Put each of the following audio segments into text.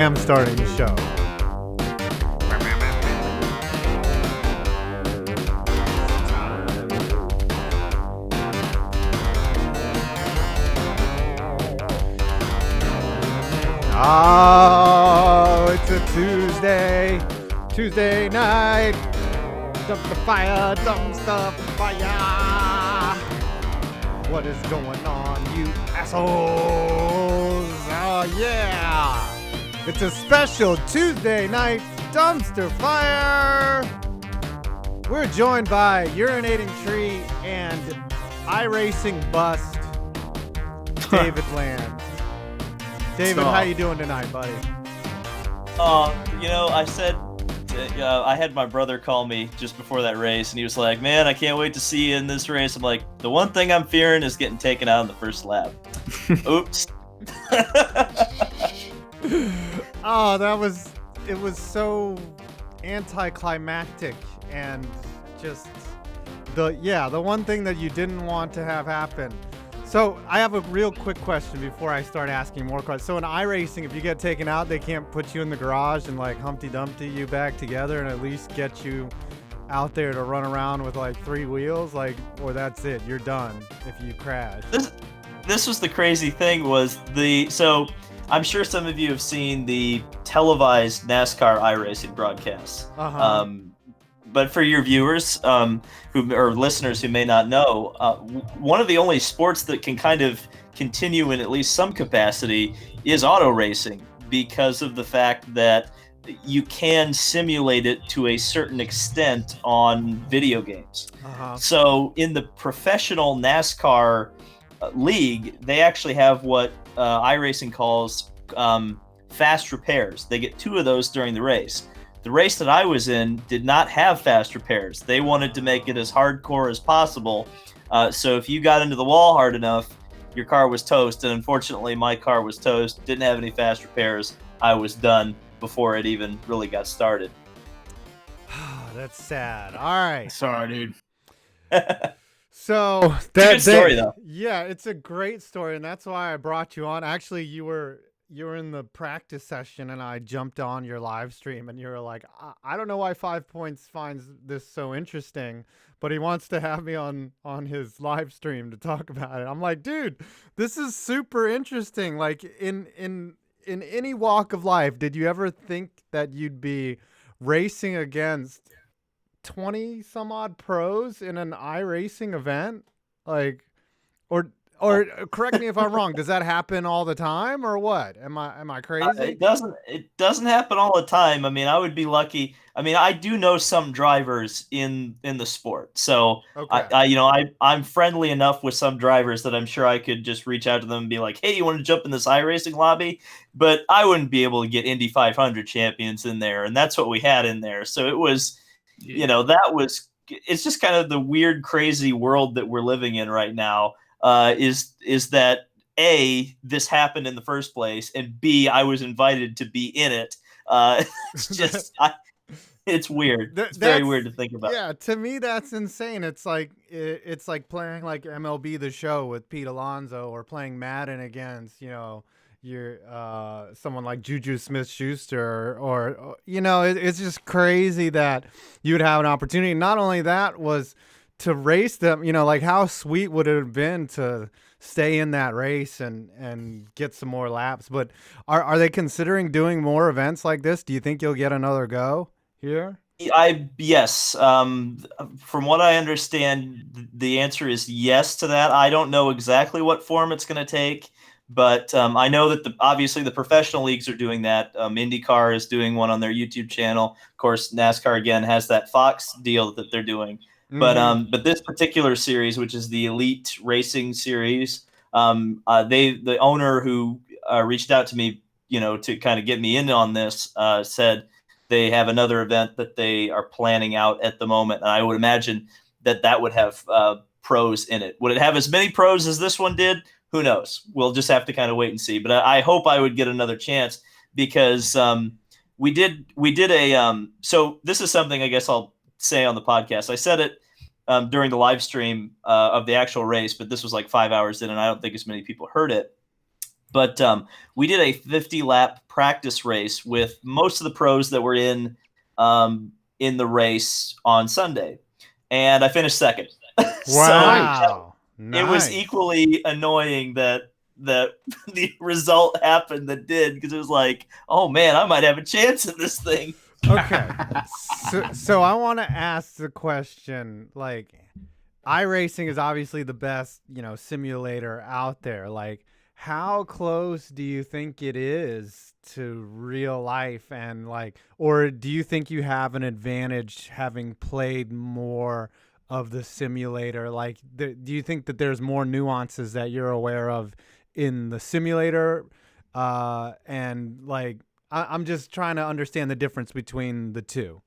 I'm starting the show. Oh, it's a Tuesday night. Dump the fire, What is going on, you assholes? Oh, yeah. It's a special Tuesday night dumpster fire. We're joined by Urinating Tree and iRacing Bust, David Land. David, how you doing tonight, buddy? I said, I had my brother call me just before that race, and he was like, "Man, I can't wait to see you in this race." I'm like, "The one thing I'm fearing is getting taken out in the first lap." Oops. Oh, it was so anticlimactic and just the one thing that you didn't want to have happen. So I have a real quick question before I start asking more questions. So in iRacing, if you get taken out, they can't put you in the garage and like Humpty Dumpty you back together and at least get you out there to run around with like 3 wheels, or that's it, you're done if you crash. This was the crazy thing so I'm sure some of you have seen the televised NASCAR iRacing broadcasts. But for your viewers or listeners who may not know, one of the only sports that can kind of continue in at least some capacity is auto racing, because of the fact that you can simulate it to a certain extent on video games. So in the professional NASCAR league, they actually have what iRacing calls fast repairs. They get 2 of those during the race. The race that I was in did not have fast repairs. They wanted to make it as hardcore as possible. So if you got into the wall hard enough, your car was toast. And unfortunately, my car was toast. Didn't have any fast repairs. I was done before it even really got started. That's sad. All right. Sorry, dude. So it's a good story, though. Yeah, it's a great story, and that's why I brought you on. Actually, you were in the practice session, and I jumped on your live stream, and you were like, I don't know why 5 Points finds this so interesting, but he wants to have me on his live stream to talk about it. I'm like, dude, this is super interesting. Like in any walk of life, did you ever think that you'd be racing against 20 some odd pros in an iRacing event? Or correct me if I'm wrong. Does that happen all the time, or what? Am I crazy? It doesn't happen all the time. I mean, I would be lucky. I mean, I do know some drivers in the sport, so okay. I'm friendly enough with some drivers that I'm sure I could just reach out to them and be like, "Hey, you want to jump in this iRacing lobby?" But I wouldn't be able to get Indy 500 champions in there, and that's what we had in there. So it was, it's just kind of the weird, crazy world that we're living in right now. Is that A, this happened in the first place, and B, I was invited to be in it. It's weird. It's very weird to think about. Yeah, to me that's insane. It's like playing like MLB The Show with Pete Alonso, or playing Madden against your someone like Juju Smith-Schuster, or it's just crazy that you would have an opportunity. Not only that was to race them, like how sweet would it have been to stay in that race and get some more laps? But are they considering doing more events like this? Do you think you'll get another go here? Yes. From what I understand, the answer is yes to that. I don't know exactly what form it's going to take, but I know that obviously the professional leagues are doing that. IndyCar is doing one on their YouTube channel. Of course, NASCAR again has that Fox deal that they're doing. But this particular series, which is the Elite Racing Series, the owner who reached out to me, to kind of get me in on this, said they have another event that they are planning out at the moment, and I would imagine that would have pros in it. Would it have as many pros as this one did? Who knows? We'll just have to kind of wait and see. But I hope I would get another chance, because we did a so this is something I guess I'll say on the podcast. I said it during the live stream of the actual race, but this was like 5 hours in, and I don't think as many people heard it. But we did a 50 lap practice race with most of the pros that were in the race on Sunday, and I finished second. So Nice. Wow. it was Nice. equally annoying that the result happened that did, because it was like, oh man, I might have a chance in this thing. Okay. So I want to ask the question, like, iRacing is obviously the best, simulator out there. Like, how close do you think it is to real life? And like, or do you think you have an advantage having played more of the simulator? Like, do you think that there's more nuances that you're aware of in the simulator? And like, I'm just trying to understand the difference between the two.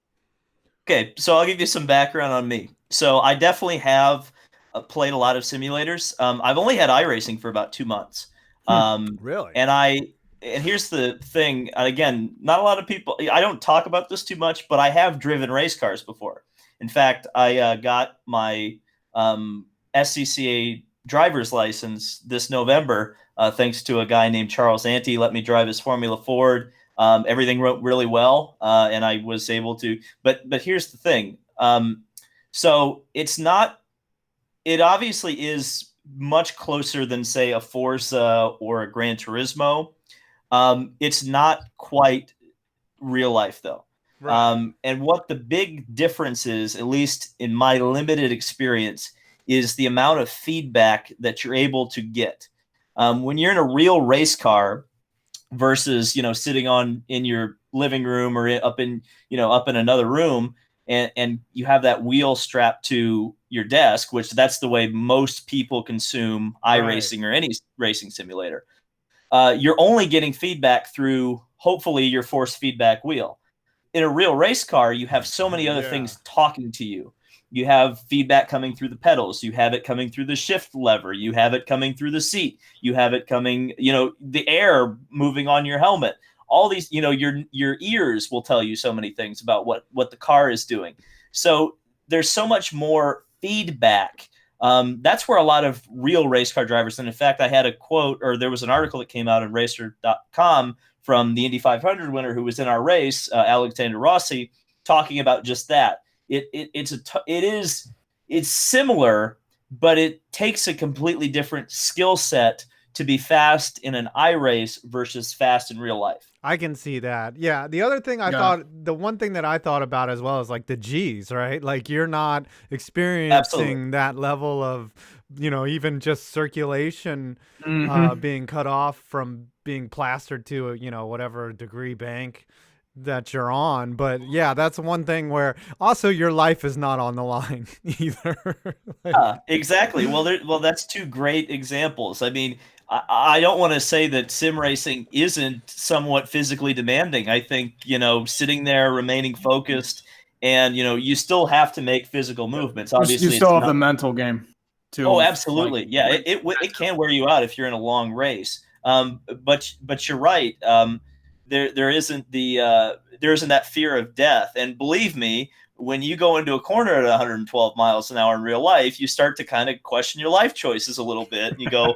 Okay, so I'll give you some background on me. So I definitely have played a lot of simulators. I've only had iRacing for about 2 months. Um, Really? and here's the thing. Again, not a lot of people. I don't talk about this too much, but I have driven race cars before. In fact, I got my SCCA driver's license this November, thanks to a guy named Charles Ante. Let me drive his Formula Ford. Everything went really well, and I was able to. But here's the thing. So it's not. It obviously is much closer than, say, a Forza or a Gran Turismo. It's not quite real life though. Right. And what the big difference is, at least in my limited experience, is the amount of feedback that you're able to get. When you're in a real race car versus sitting on in your living room or up in another room, and you have that wheel strapped to your desk, which that's the way most people consume Right. iRacing or any racing simulator. You're only getting feedback through, hopefully, your force feedback wheel. In a real race car, you have so many other Yeah. things talking to you. You have feedback coming through the pedals. You have it coming through the shift lever. You have it coming through the seat. You have it coming, the air moving on your helmet. All these, your ears will tell you so many things about what the car is doing. So there's so much more feedback. That's where a lot of real race car drivers, and in fact, I had a quote, or there was an article that came out in racer.com from the Indy 500 winner who was in our race, Alexander Rossi, talking about just that. It's similar, but it takes a completely different skill set to be fast in an iRace versus fast in real life. I can see that. Yeah. The other thing Yeah. the one thing that I thought about as well is like the G's, right? Like you're not Absolutely. experiencing that level of, even just circulation Hmm. being cut off from being plastered to a, whatever degree bank that you're on. But yeah, that's one thing where also your life is not on the line either. Like, Exactly. Well, that's two great examples. I mean, I don't want to say that sim racing isn't somewhat physically demanding. I think, sitting there, remaining focused, and, you still have to make physical movements. You Obviously, still it's have the not. mental game too Oh, of like absolutely. Yeah, like it can wear you out if you're in a long race. But you're right. There isn't that fear of death. And believe me, when you go into a corner at 112 miles an hour in real life, you start to kind of question your life choices a little bit. And you go,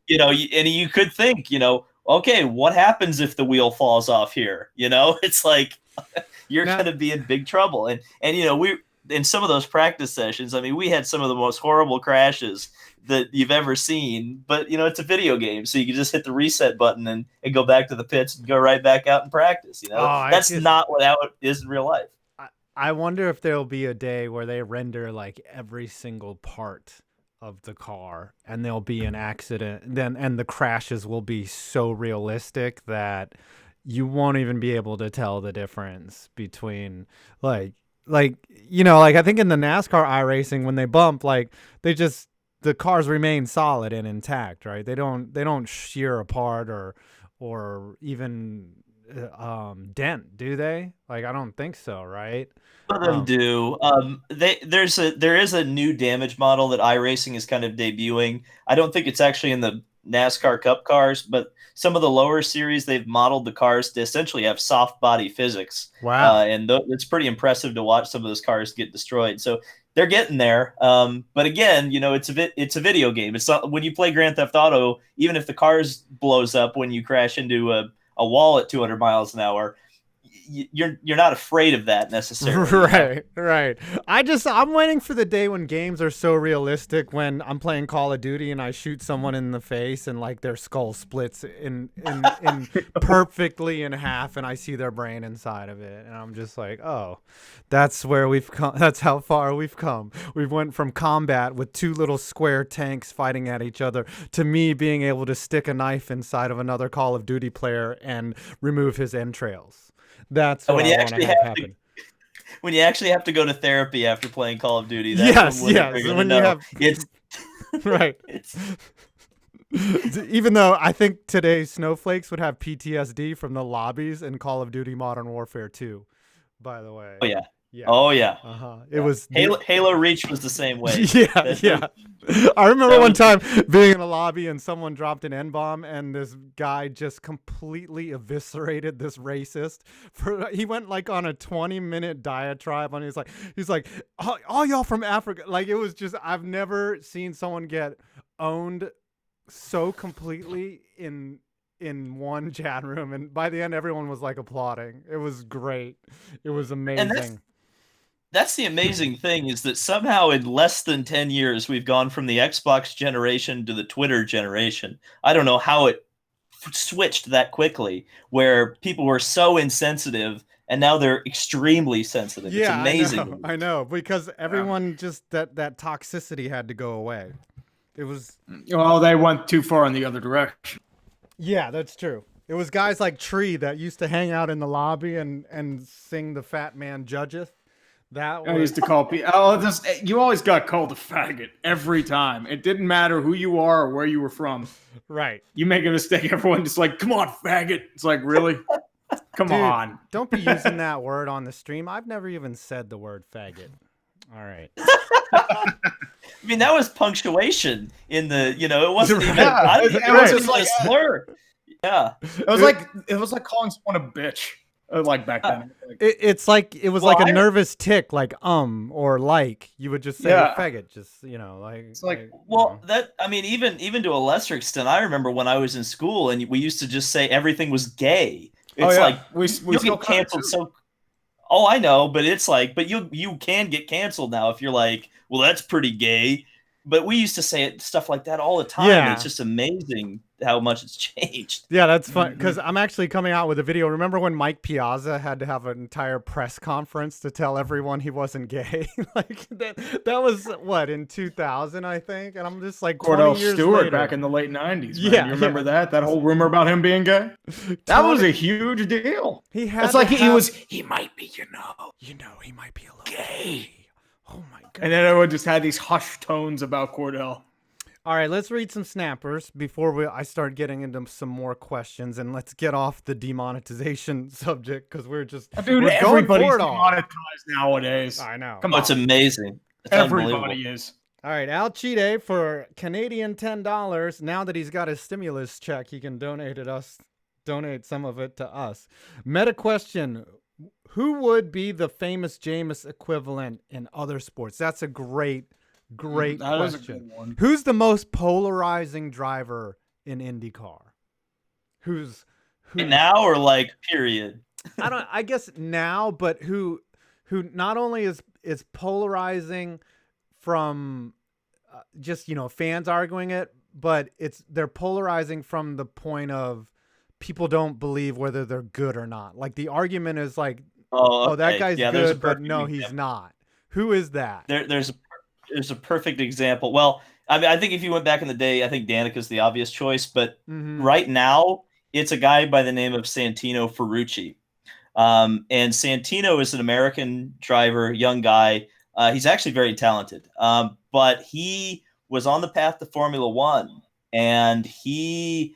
and you could think, okay, what happens if the wheel falls off here? It's like you're now, going to be in big trouble. And we in some of those practice sessions, I mean, we had some of the most horrible crashes that you've ever seen. But it's a video game, so you can just hit the reset button and go back to the pits and go right back out and practice. oh, I That's just not how it is in real life. I wonder if there'll be a day where they render like every single part of the car and there'll be an accident then and the crashes will be so realistic that you won't even be able to tell the difference between like like I think in the NASCAR iRacing when they bump like they just the cars remain solid and intact, right? They don't shear apart or even dent, do they? Like I don't think so, right? Some of them Um, do. There is a new damage model that iRacing is kind of debuting. I don't think it's actually in the NASCAR Cup cars, but some of the lower series they've modeled the cars to essentially have soft body physics, wow. and it's pretty impressive to watch some of those cars get destroyed. So they're getting there. But again, it's a video game. It's not when you play Grand Theft Auto. Even if the car blows up when you crash into a wall at 200 miles an hour, you're not afraid of that necessarily. Right, right. I'm waiting for the day when games are so realistic, when I'm playing Call of Duty and I shoot someone in the face and like their skull splits in perfectly in half and I see their brain inside of it, and I'm just like, oh, that's where we've come. That's how far we've come. We went from combat with two little square tanks fighting at each other to me being able to stick a knife inside of another Call of Duty player and remove his entrails. That's what when I you want to actually have have happen. when you actually have to go to therapy after playing Call of Duty, that's when you're When know. you have It's right. it's Even though I think today's snowflakes would have PTSD from the lobbies in Call of Duty Modern Warfare 2, by the way. oh yeah. Yeah. Oh yeah. It was Halo Reach was the same way. Yeah. I remember one time being in a lobby and someone dropped an N-bomb and this guy just completely eviscerated this racist. He went like on a 20-minute diatribe and he's like, all y'all from Africa. Like, it was just, I've never seen someone get owned so completely in one chat room, and by the end everyone was like applauding. It was great. It was amazing. That's the amazing thing, is that somehow in less than 10 years, we've gone from the Xbox generation to the Twitter generation. I don't know how it switched that quickly, where people were so insensitive and now they're extremely sensitive. Yeah, it's amazing. I know, because everyone just that toxicity had to go away. It was, well, they went too far in the other direction. Yeah, that's true. It was guys like Tree that used to hang out in the lobby and sing the Fat Man Judgeth. That was... I used to call people. You always got called a faggot every time. It didn't matter who you are or where you were from. Right. You make a mistake, everyone just like, come on, faggot. It's like, really? Come on. Don't be using that word on the stream. I've never even said the word faggot. All right. I mean, that was punctuation in the, it wasn't even, it was just like a slur. Yeah. It was like calling someone a bitch. Like back then. It was like a nervous tick, like or like. You would just say faggot, just like. It's like that. I mean, even to a lesser extent, I remember when I was in school and we used to just say everything was gay. It's like we still get canceled. So, I know, but it's like, but you can get canceled now if you're like, well, that's pretty gay. But we used to say stuff like that all the time. Yeah. It's just amazing how much it's changed. Yeah, that's fun, because I'm actually coming out with a video. Remember when Mike Piazza had to have an entire press conference to tell everyone he wasn't gay? Like that was what, in 2000, I think. And I'm just like, Cordell 20 years Stewart later. Back in the late 90s. Man. Yeah, you remember that whole rumor about him being gay? That was a huge deal. He had. It's like he might be, he might be a little gay. Oh my god. And then everyone just had these hushed tones about Cordell. All right, let's read some snappers before I start getting into some more questions, and let's get off the demonetization subject, because we're everybody's demonetized nowadays. I know. Come on. It's amazing. It's everybody is. All right, Alchide, for Canadian $10. Now that he's got his stimulus check, he can donate some of it to us. Meta question: who would be the famous Jameis equivalent in other sports? That's a great question. Who's the most polarizing driver in IndyCar? Who's now, or like period? I guess now, but who not only is polarizing from just fans arguing it, but they're polarizing from the point of people don't believe whether they're good or not. Like, the argument is like, oh, that guy's good, but no, he's not. Who is that? There's a perfect example. Well, I mean, I think if you went back in the day, I think Danica's the obvious choice. But right now, it's a guy by the name of Santino Ferrucci. And Santino is an American driver, young guy. He's actually very talented. But he was on the path to Formula One. And he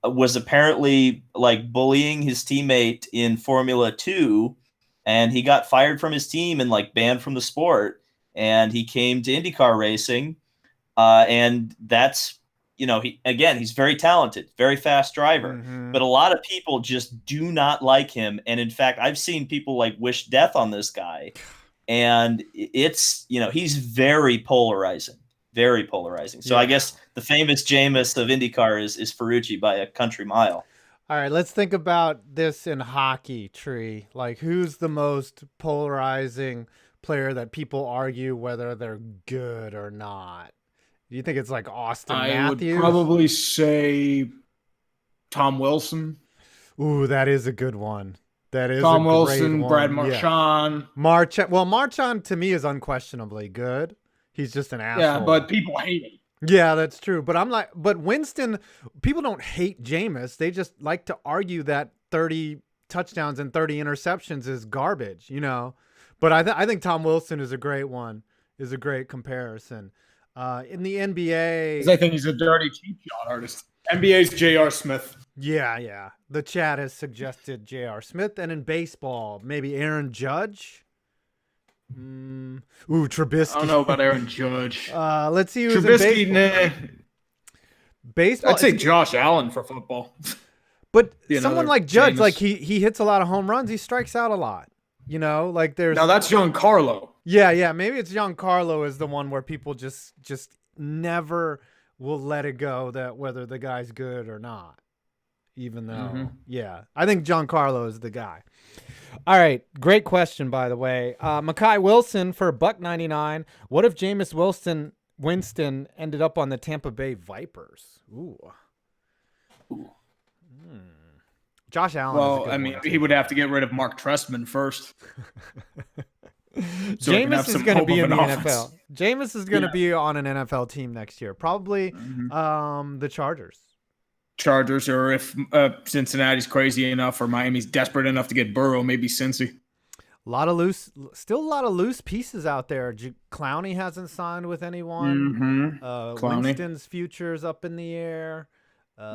was apparently like bullying his teammate in Formula 2. And he got fired from his team and like banned from the sport. And he came to IndyCar racing, and that's, he's very talented, very fast driver. But a lot of people just do not like him. And in fact, I've seen people like wish death on this guy and it's he's very polarizing. Very polarizing. So I guess the famous Jameis of IndyCar is Ferrucci by a country mile. All right, let's think about this in hockey, Tree. Like, who's the most polarizing player that people argue whether they're good or not? Do you think it's like Austin Matthews? I would probably say Tom Wilson. Ooh, that is a good one. That is Tom a Wilson, great one. Brad Marchand. Marchand to me is unquestionably good. He's just an asshole. Yeah, but people hate him. Yeah, that's true. But Winston, people don't hate Jameis. They just like to argue that 30 touchdowns and 30 interceptions is garbage, But I think Tom Wilson is a great one, is a great comparison. In the NBA, because I think he's a dirty cheap shot artist. NBA's J.R. Smith. Yeah. The chat has suggested J.R. Smith, and in baseball, maybe Aaron Judge. Trubisky. I don't know about Aaron Judge. Let's see who's Trubisky, in baseball. Baseball. I'd say Josh Allen for football. But someone like Judge, Jameis. like he hits a lot of home runs. He strikes out a lot. Like there's. Now that's Giancarlo. Yeah. Maybe it's Giancarlo is the one where people just never will let it go that whether the guy's good or not. Even though, I think Giancarlo is the guy. All right, great question, by the way. Mackay Wilson for $1.99. What if Jameis Winston ended up on the Tampa Bay Vipers? Ooh. Josh Allen. Well, I mean, he would have to get rid of Mark Trestman first. Jameis is going to be in the NFL. Jameis is going to be on an NFL team next year. Probably the Chargers. Or if Cincinnati's crazy enough or Miami's desperate enough to get Burrow, maybe Cincy. Still a lot of loose pieces out there. Clowney hasn't signed with anyone. Winston's future's up in the air.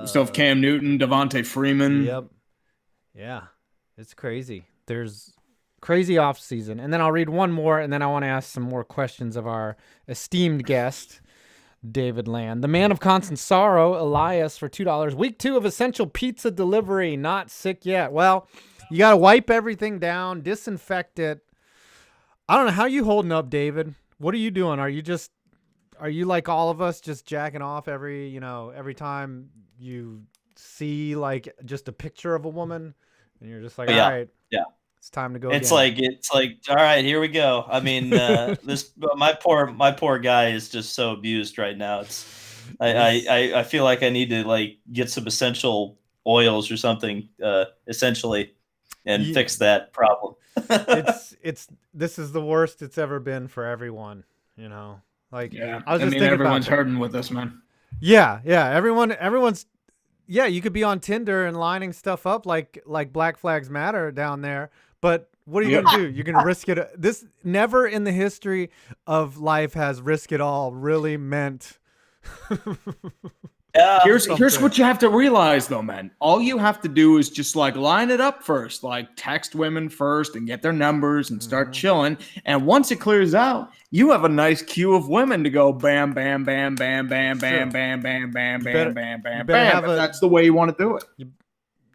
We still have Cam Newton, Devontae Freeman. Yep. Yeah, it's crazy. There's crazy off season. And then I'll read one more, and then I want to ask some more questions of our esteemed guest, David Land. The man of constant sorrow, Elias, for $2. Week 2 of essential pizza delivery. Not sick yet. Well, you got to wipe everything down, disinfect it. I don't know. How you holding up, David? What are you doing? Are you like all of us, just jacking off every time you see like just a picture of a woman and you're just like, all right, it's time to go. It's like, all right, here we go. I mean, my poor guy is just so abused right now. I feel like I need to like get some essential oils or something, essentially, and fix that problem. This is the worst it's ever been for everyone, Like, everyone's hurting with this, man. Yeah. Everyone's. Yeah, you could be on Tinder and lining stuff up like Black Flags Matter down there, but what are you gonna do? You're gonna risk it. This never in the history of life has risk it all really meant. Here's what you have to realize, though, man. All you have to do is just like line it up first, like text women first and get their numbers and start chilling. And once it clears out, you have a nice queue of women to go bam, bam, bam, bam, bam, bam, bam, bam, bam, bam, bam, bam, bam. That's the way you want to do it.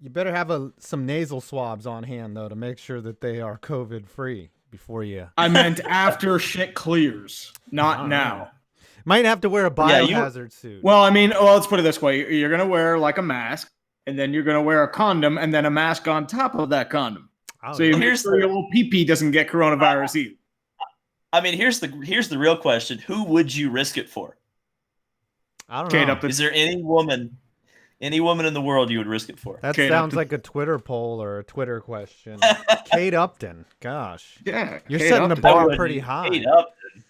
You better have some nasal swabs on hand, though, to make sure that they are COVID free before you. I meant after shit clears, not now. Might have to wear a biohazard suit. Well, I mean, let's put it this way. You're going to wear like a mask, and then you're going to wear a condom, and then a mask on top of that condom. So your little pee-pee doesn't get coronavirus either. I mean, here's the real question. Who would you risk it for? I don't know. Is there any woman in the world you would risk it for? That sounds like a Twitter poll or a Twitter question. Kate Upton. Gosh. Yeah. You're setting the bar pretty high. Kate Upton.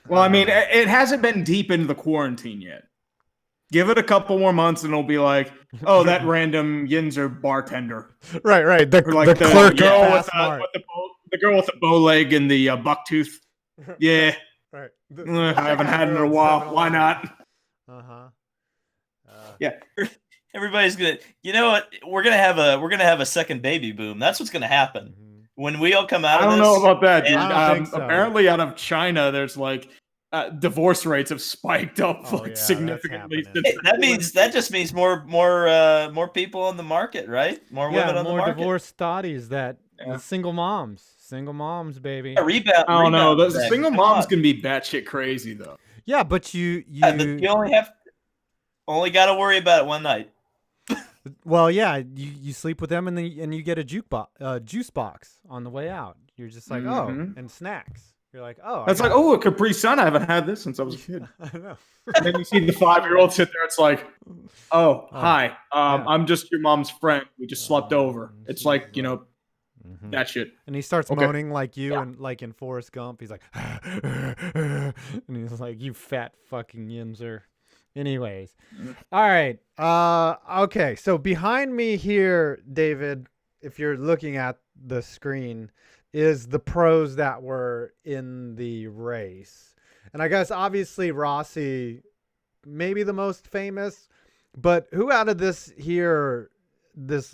Well, I mean, it hasn't been deep into the quarantine yet. Give it a couple more months and it'll be like, oh, that random Yinzer bartender. Right. The clerk the girl with the bow leg and the buck tooth. Yeah. Right. I haven't had it in a while. Why not? Yeah. Everybody's gonna. You know what? We're gonna have a second baby boom. That's what's gonna happen. When we all come out of this. I don't know about that, dude. I don't think so. Apparently out of China, there's like divorce rates have spiked up significantly. That just means more people on the market, right? More women on the market. More divorce thotties that The single moms, baby. Rebound. I don't know. The back. single Come moms on. can be batshit crazy though. Yeah, but you You only got to worry about it one night. well, yeah, you sleep with them and then you get a juice box on the way out. You're just like, oh, and snacks. You're like, oh, That's like, oh, a Capri Sun. I haven't had this since I was a kid. I know. And then you see the 5-year-old sit there. It's like, oh, hi. yeah. I'm just your mom's friend. We just slept over. It's like, that shit. And he starts moaning like you and like in Forrest Gump. He's like, and he's like, you fat fucking yinzer. Anyways. All right. Okay. So behind me here, David, if you're looking at the screen, is the pros that were in the race. And I guess obviously Rossi, maybe the most famous, but who out of this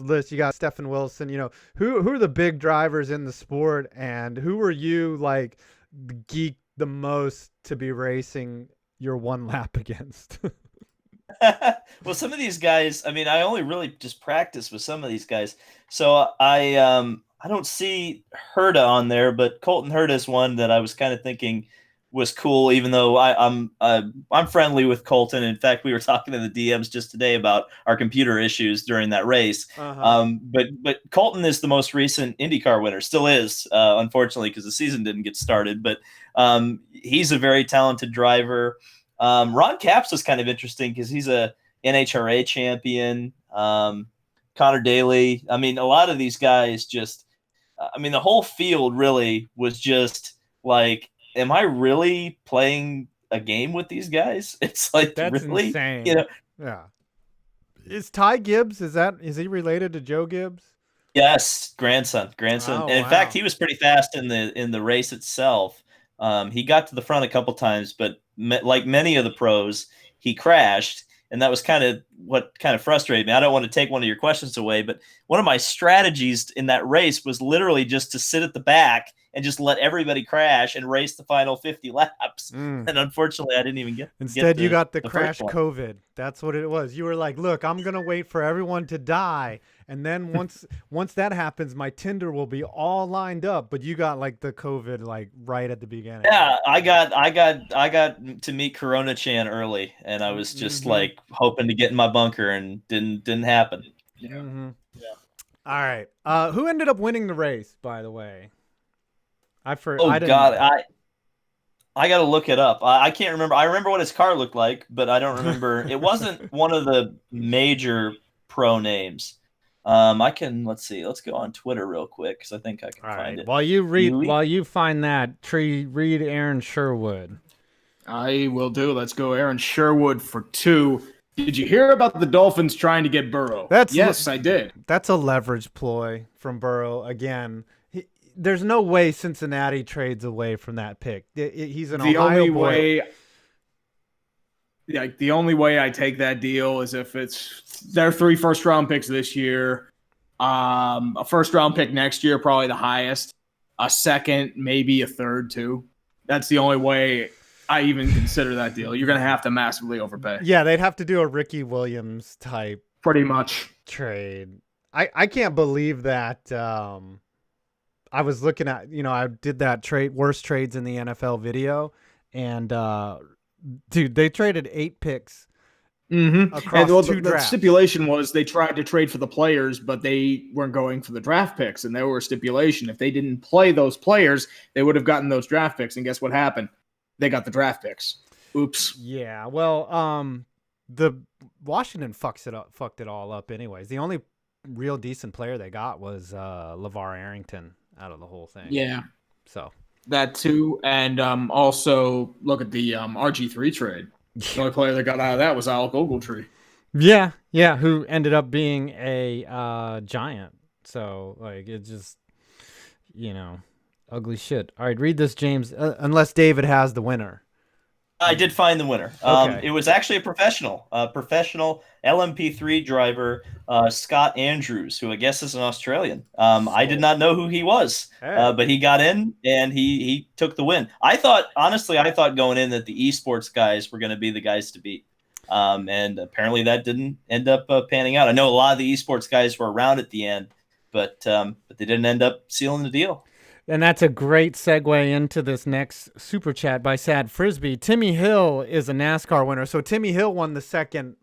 list, you got Stephen Wilson, who are the big drivers in the sport, and who were you like geek the most to be racing your one lap against? Well, some of these guys, I mean, I only really just practice with some of these guys. So I don't see Herta on there, but Colton Herta is one that I was kind of thinking was cool, even though I'm friendly with Colton. In fact, we were talking in the DMs just today about our computer issues during that race. But Colton is the most recent IndyCar winner, still is, unfortunately, because the season didn't get started. But he's a very talented driver. Ron Capps is kind of interesting because he's a NHRA champion. Connor Daly. I mean, a lot of these guys just. I mean, the whole field really was just like, am I really playing a game with these guys? It's like, that's really insane. Yeah. Is Ty Gibbs? Is he related to Joe Gibbs? Yes, grandson. Oh, and in fact, he was pretty fast in the race itself. He got to the front a couple times, but like many of the pros, he crashed. And that was kind of what kind of frustrated me. I don't want to take one of your questions away, but one of my strategies in that race was literally just to sit at the back and just let everybody crash and race the final 50 laps. And unfortunately, I didn't even get. Instead, you got the crash COVID. That's what it was. You were like, "Look, I'm gonna wait for everyone to die, and then once that happens, my Tinder will be all lined up." But you got like the COVID like right at the beginning. Yeah, I got to meet Corona Chan early, and I was just like hoping to get in my bunker, and didn't happen. Yeah. All right. Who ended up winning the race, by the way? I got to look it up. I can't remember. I remember what his car looked like, but I don't remember. It wasn't one of the major pro names. Let's see. Let's go on Twitter real quick because I think I can find it. While you find that, read Aaron Sherwood. I will do. Let's go Aaron Sherwood for 2. Did you hear about the Dolphins trying to get Burrow? Yes, I did. That's a leverage ploy from Burrow again. There's no way Cincinnati trades away from that pick. He's an Ohio boy. The only way I take that deal is if it's their 3 first-round picks this year, a first-round pick next year, probably the highest, a second, maybe a third too. That's the only way I even consider that deal. You're going to have to massively overpay. Yeah, they'd have to do a Ricky Williams type pretty much trade. I can't believe that. I was looking at, I did that worst trades in the NFL video, and dude, they traded 8 picks across 2 drafts. The stipulation was they tried to trade for the players, but they weren't going for the draft picks, and there were a stipulation. If they didn't play those players, they would have gotten those draft picks, and guess what happened? They got the draft picks. Oops. Yeah, well, the Washington fucked it all up anyways. The only real decent player they got was LeVar Arrington out of the whole thing. Yeah. So that too, and also look at the RG3 trade. The only player that got out of that was Alec Ogletree. Yeah, who ended up being a giant. So like it just, ugly shit. All right, read this, James. Unless David has the winner. I did find the winner. Okay. It was actually a professional LMP3 driver, Scott Andrews, who I guess is an Australian. I did not know who he was, but he got in and he took the win. Honestly, I thought going in that the esports guys were going to be the guys to beat. And apparently that didn't end up panning out. I know a lot of the esports guys were around at the end, but they didn't end up sealing the deal. And that's a great segue into this next super chat by Sad Frisbee. Timmy Hill is a NASCAR winner. So Timmy Hill won the second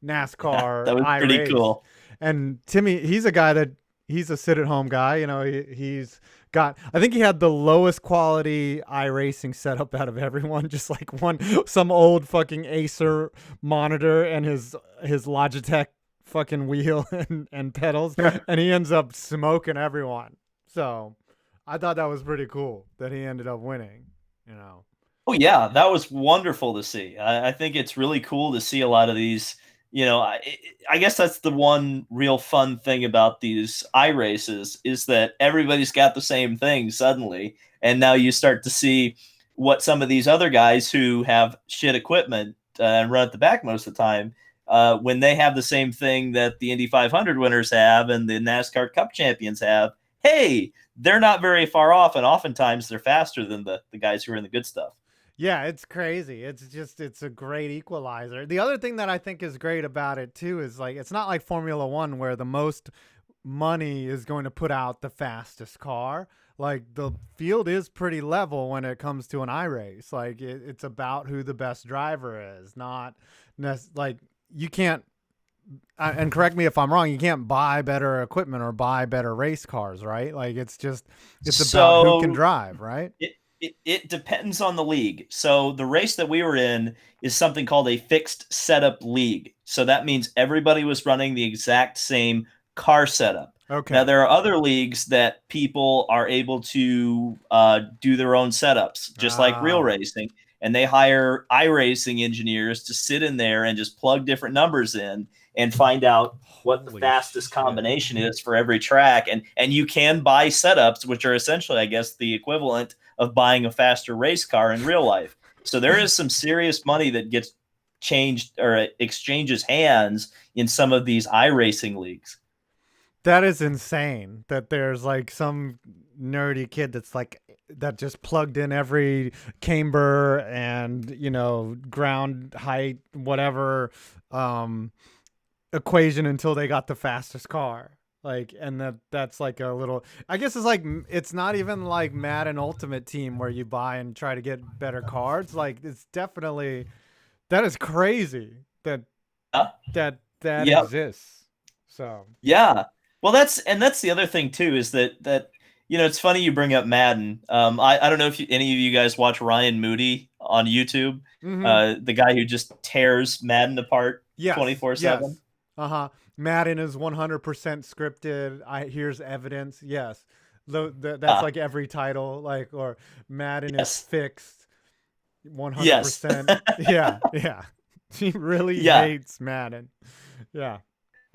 NASCAR That was pretty iRace. cool. And Timmy, he's a guy that he's a sit-at-home guy. You know, he's got, I think he had the lowest quality iRacing setup out of everyone. Just like some old fucking Acer monitor and his Logitech fucking wheel and pedals. And he ends up smoking everyone. So I thought that was pretty cool that he ended up winning, you know. Oh yeah, that was wonderful to see. I think it's really cool to see a lot of these. You know, I guess that's the one real fun thing about these iRaces is that everybody's got the same thing suddenly, and now you start to see what some of these other guys who have shit equipment and run at the back most of the time, when they have the same thing that the Indy 500 winners have and the NASCAR Cup champions have. Hey, they're not very far off, and oftentimes they're faster than the guys who are in the good stuff. Yeah, it's crazy. It's a great equalizer. The other thing that I think is great about it too is like it's not like Formula One where the most money is going to put out the fastest car. Like the field is pretty level when it comes to an iRace. Like it's about who the best driver is, not like you can't. And correct me if I'm wrong, you can't buy better equipment or buy better race cars, right? Like it's about who can drive, right? It depends on the league. So the race that we were in is something called a fixed setup league. So that means everybody was running the exact same car setup. Okay. Now there are other leagues that people are able to do their own setups, just like real racing, and they hire iRacing engineers to sit in there and just plug different numbers in and find out what the fastest combination is for every track. And you can buy setups, which are essentially, I guess, the equivalent of buying a faster race car in real life. So there is some serious money that gets changed or exchanges hands in some of these iRacing leagues. That is insane that there's like some nerdy kid that just plugged in every camber and, you know, ground height, whatever, equation until they got the fastest car. Like, and that's like a little, I guess it's like, it's not even like Madden Ultimate Team where you buy and try to get better cards. Like it's definitely, that is crazy that exists. So, yeah. Well, that's the other thing too, is that, you know, it's funny you bring up Madden. I don't know if any of you guys watch Ryan Moody on YouTube, the guy who just tears Madden apart 24/7. Yes. Madden is 100% scripted. Here's evidence. Yes. That's like every title, like, or Madden is fixed 100%. Yeah. He really hates Madden. Yeah.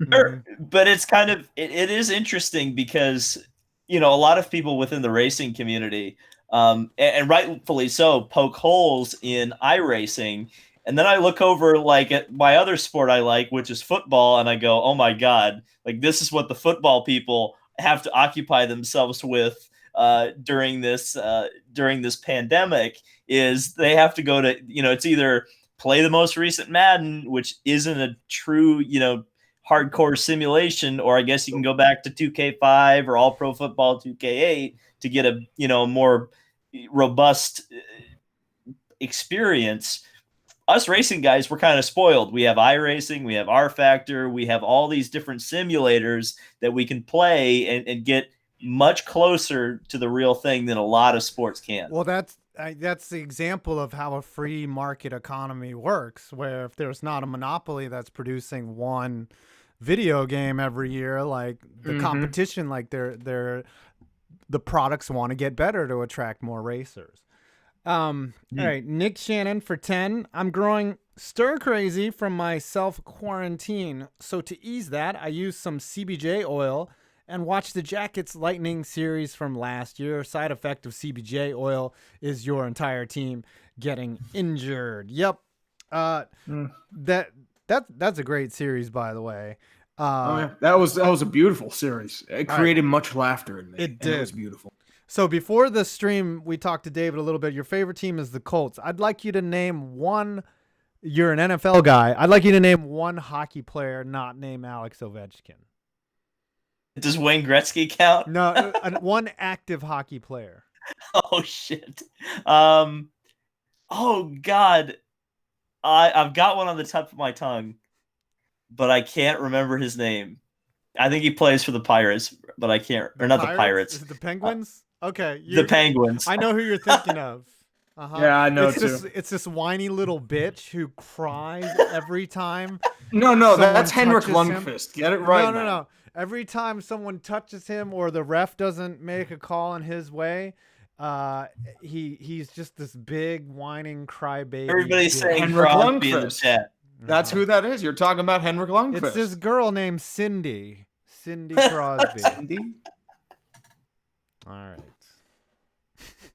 But it's kind of, it is interesting because, you know, a lot of people within the racing community, and rightfully so, poke holes in iRacing. And then I look over like at my other sport I like, which is football, and I go, oh my God, like this is what the football people have to occupy themselves with during this pandemic, is they have to go to, you know, it's either play the most recent Madden, which isn't a true, you know, hardcore simulation, or I guess you can go back to 2K5 or All Pro Football 2K8 to get a, you know, more robust experience. Us racing guys, we're kind of spoiled. We have iRacing, we have R Factor, we have all these different simulators that we can play and get much closer to the real thing than a lot of sports can. Well, that's the example of how a free market economy works, where if there's not a monopoly that's producing one video game every year, like the competition, like the products want to get better to attract more racers. All right, Nick Shannon for 10. I'm growing stir crazy from my self-quarantine. So to ease that, I use some CBJ oil and watch the Jackets Lightning series from last year. Side effect of CBJ oil is your entire team getting injured. Yep. That's a great series, by the way. That was a beautiful series. It created much laughter in me. It did. It was beautiful. So before the stream, we talked to David a little bit. Your favorite team is the Colts. I'd like you to name one. You're an NFL guy. I'd like you to name one hockey player not named Alex Ovechkin. Does Wayne Gretzky count? No, one active hockey player. Oh shit. Oh God. I've got one on the tip of my tongue, but I can't remember his name. I think he plays for the Pirates, but I can't. Or not the Pirates. Is it the Penguins? Okay, The Penguins. I know who you're thinking of. Yeah, I know It's this whiny little bitch who cries every time. No, that's Henrik Lundqvist. Get it right. No. Every time someone touches him or the ref doesn't make a call in his way, he's just this big whining crybaby. Everybody's saying Henrik Crosby in the Lundqvist. chat. That's who that is. You're talking about Henrik Lundqvist. It's this girl named Cindy Crosby. Cindy? All right.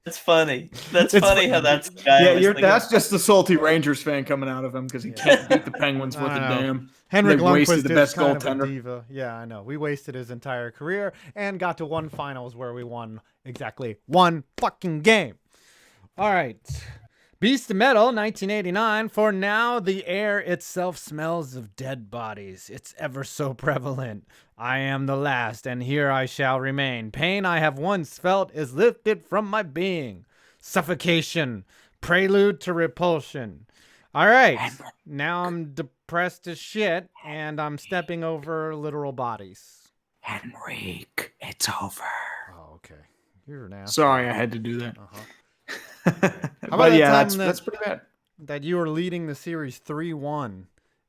That's funny. That's funny how that's the guy. That's just the salty Rangers fan coming out of him because he can't beat the Penguins with a damn. Henrik Lundqvist wasted the best kind of a goaltender. diva. Yeah, I know. We wasted his entire career and got to one finals where we won exactly one fucking game. All right. Beast of Metal, 1989. For now, the air itself smells of dead bodies. It's ever so prevalent. I am the last, and here I shall remain. Pain I have once felt is lifted from my being. Suffocation, prelude to repulsion. All right. Now I'm depressed as shit, and I'm stepping over literal bodies. Henrik, it's over. Oh, okay. You're an asshole. Sorry, I had to do that. How about that's pretty bad. That you were leading the series 3-1,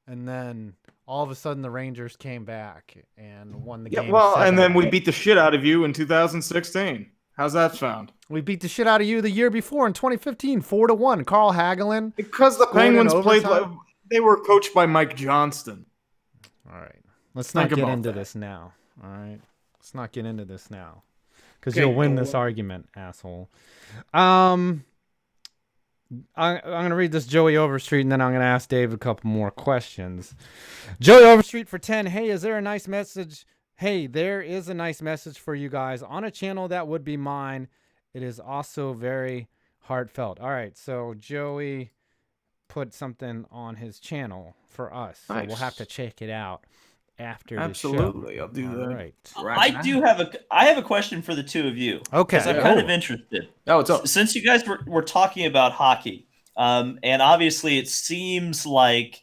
and then all of a sudden the Rangers came back and won the game. Well, and then we beat the shit out of you in 2016. How's that sound? We beat the shit out of you the year before in 2015, 4-1. Carl Hagelin. Because the Penguins they were coached by Mike Johnston. All right. Let's not get into this now. All right. Let's not get into this now. Because you'll win this argument, asshole. I'm going to read this Joey Overstreet, and then I'm going to ask Dave a couple more questions. Joey Overstreet for 10. Hey, is there a nice message? Hey, there is a nice message for you guys on a channel that would be mine. It is also very heartfelt. All right, so Joey put something on his channel for us. So we'll have to check it out after the show. Absolutely, I'll do that. Right. I have a question for the two of you. Okay. Because I'm kind of interested. Oh, what's up? Since you guys were talking about hockey, and obviously it seems like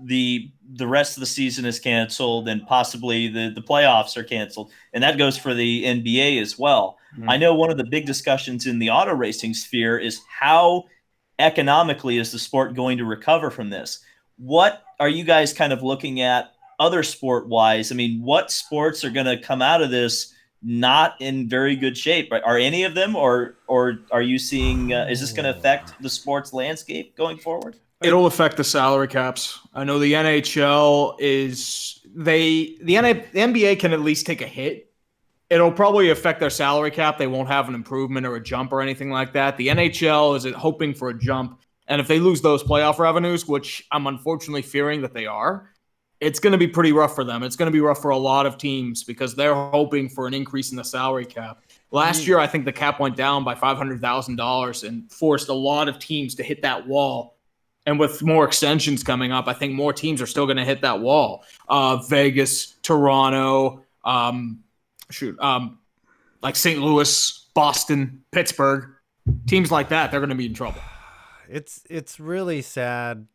the rest of the season is canceled and possibly the playoffs are canceled, and that goes for the NBA as well. I know one of the big discussions in the auto racing sphere is how economically is the sport going to recover from this? What are you guys kind of looking at other sport wise? I mean, what sports are going to come out of this not in very good shape? Are any of them, or are you seeing, is this going to affect the sports landscape going forward? It'll affect the salary caps. I know the NHL the NBA can at least take a hit. It'll probably affect their salary cap. They won't have an improvement or a jump or anything like that. The NHL is hoping for a jump. And if they lose those playoff revenues, which I'm unfortunately fearing that they are, it's going to be pretty rough for them. It's going to be rough for a lot of teams because they're hoping for an increase in the salary cap. Last year, I think the cap went down by $500,000 and forced a lot of teams to hit that wall. And with more extensions coming up, I think more teams are still going to hit that wall. Vegas, Toronto, like St. Louis, Boston, Pittsburgh, teams like that, they're going to be in trouble. It's really sad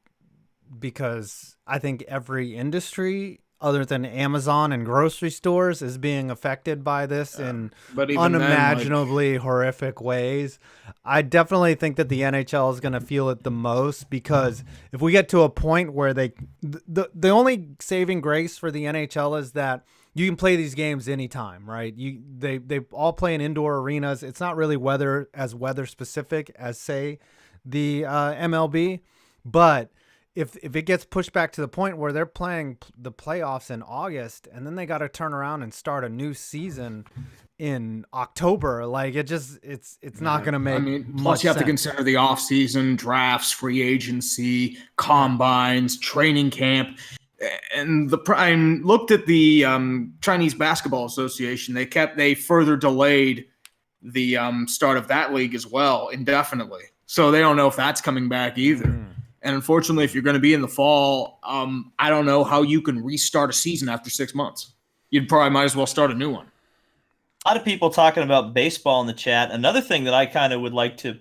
because I think every industry other than Amazon and grocery stores is being affected by this in unimaginably horrific ways. I definitely think that the NHL is going to feel it the most because if we get to a point where the only saving grace for the NHL is that you can play these games anytime, right? They all play in indoor arenas. It's not really weather specific as say the MLB, but if it gets pushed back to the point where they're playing the playoffs in August and then they got to turn around and start a new season in October, like it's not going to make. I mean, plus you have to consider the off season, drafts, free agency, combines, training camp. And I looked at the Chinese Basketball Association. They further delayed the start of that league as well indefinitely. So they don't know if that's coming back either. And unfortunately, if you're going to be in the fall, I don't know how you can restart a season after 6 months. you'd probably might as well start a new one. A lot of people talking about baseball in the chat. Another thing that I kind of would like to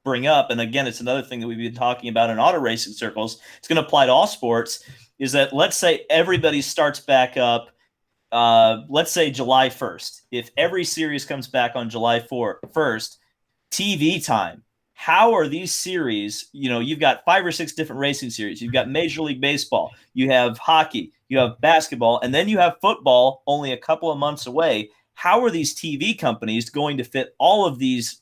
bring up, and again, it's another thing that we've been talking about in auto racing circles, it's going to apply to all sports, is that let's say everybody starts back up, let's say July 1st. If every series comes back on July 1st, TV time. How are these series, you've got 5 or 6 different racing series. You've got Major League Baseball, you have hockey, you have basketball, and then you have football only a couple of months away. How are these TV companies going to fit all of these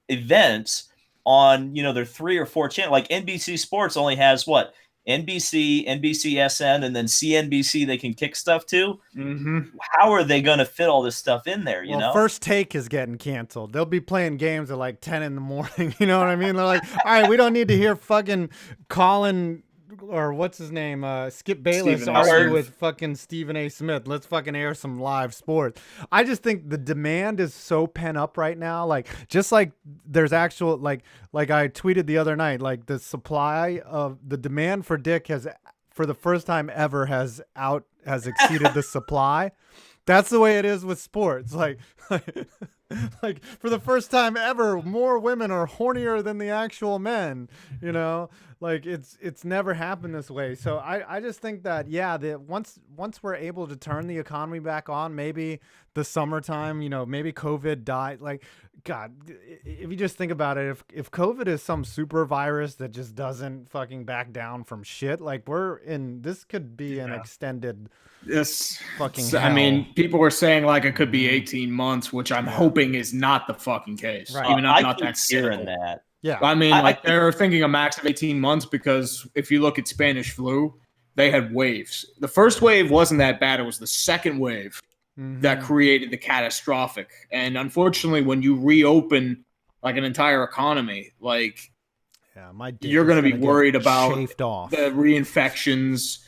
events on, their 3 or 4 channels? Like NBC Sports only has what? NBC, NBCSN, and then CNBC they can kick stuff to. Mm-hmm. How are they going to fit all this stuff in there, you know? First Take is getting canceled. They'll be playing games at like 10 in the morning. You know what I mean? They're like, all right, we don't need to hear fucking Colin, or what's his name, Skip Bayless argue with fucking Stephen A. Smith. Let's fucking air some live sports. I just think the demand is so pent up right now. Like, just like there's actual, like I tweeted the other night, like the supply of the demand for Dick has, for the first time ever, has exceeded the supply. That's the way it is with sports. Like for the first time ever, more women are hornier than the actual men, like it's never happened this way. So I just think that, once we're able to turn the economy back on, maybe the summertime, maybe COVID died. Like, God, if you just think about it, if COVID is some super virus that just doesn't fucking back down from shit, like this could be an extended fucking hell. I mean, people were saying like it could be 18 months, which I'm hoping is not the fucking case. Right. Even I'm not that cynical. That. Yeah. I mean, they're thinking a max of 18 months because if you look at Spanish flu, they had waves. The first wave wasn't that bad. It was the second wave that created the catastrophic. And unfortunately, when you reopen like an entire economy, like you're going to be worried about the reinfections,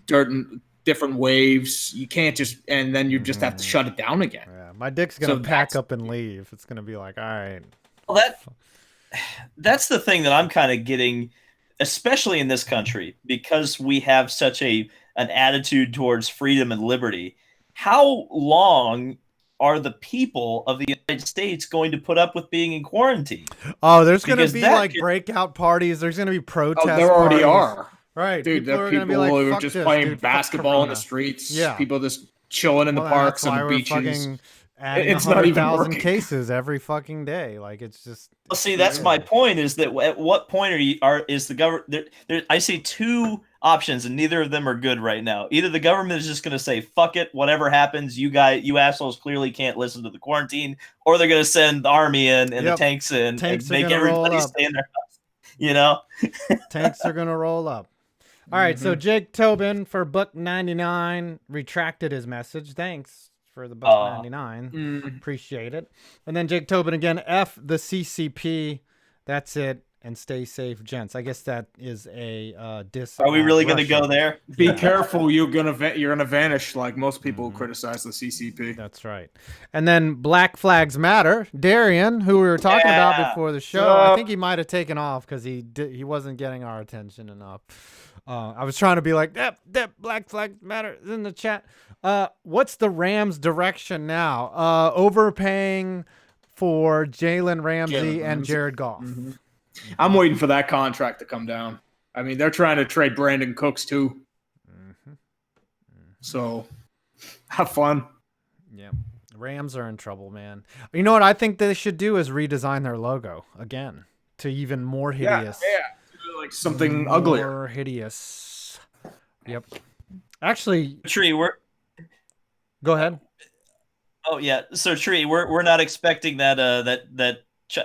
different waves. You can't and then you just have to shut it down again. Yeah, my dick's going to pack up and leave. It's going to be like, all right. Well, that's the thing that I'm kind of getting, especially in this country, because we have such an attitude towards freedom and liberty. How long are the people of the United States going to put up with being in quarantine? Oh, there's going to be like breakout parties. There's going to be protests. Oh, there already are. Right. Dude, there are people who are just playing basketball in the streets. Yeah. People just chilling in the parks and the beaches. It's not even 100,000 cases every fucking day. Like, it's just. Well, see, that's my point. Is that at what point is the government? I see 2 options, and neither of them are good right now. Either the government is just going to say "fuck it," whatever happens, you assholes clearly can't listen to the quarantine, or they're going to send the army in and the tanks in and make everybody stay in their house. Tanks are going to roll up. All right, so Jake Tobin for $1.99 retracted his message. Thanks for the $1.99. Appreciate it. And then Jake Tobin again, F the CCP. That's it. And stay safe, gents. I guess that is a diss. Are we really going to go there? Be careful. You're gonna vanish like most people who criticize the CCP. That's right. And then Black Flags Matter. Darian, who we were talking about before the show, I think he might have taken off because he wasn't getting our attention enough. I was trying to be like, that Black Flags Matter is in the chat. What's the Rams' direction now? Overpaying for Jalen Ramsey and Jared Goff. I'm waiting for that contract to come down. I mean, they're trying to trade Brandon Cooks too. So, have fun. Yeah. Rams are in trouble, man. You know what I think they should do is redesign their logo again to even more hideous. Yeah. Like something uglier. More hideous. Yep. Actually, Tree, go ahead. Oh yeah. So Tree, we're not expecting that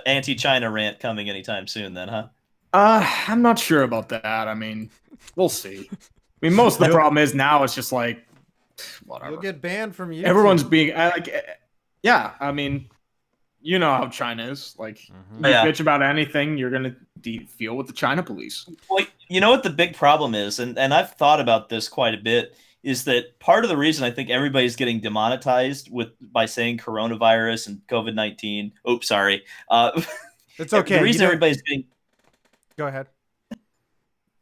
anti-China rant coming anytime soon then, huh? I'm not sure about that. I mean, we'll see. I mean, most of the problem is now it's just like, whatever. You'll get banned from YouTube. Everyone's being yeah. I mean, you know how China is. Like, you bitch about anything, you're gonna deal with the China police. Well, you know what the big problem is, and I've thought about this quite a bit, is that part of the reason I think everybody's getting demonetized by saying coronavirus and COVID-19. Oops, sorry. It's okay. The reason everybody's getting. Go ahead.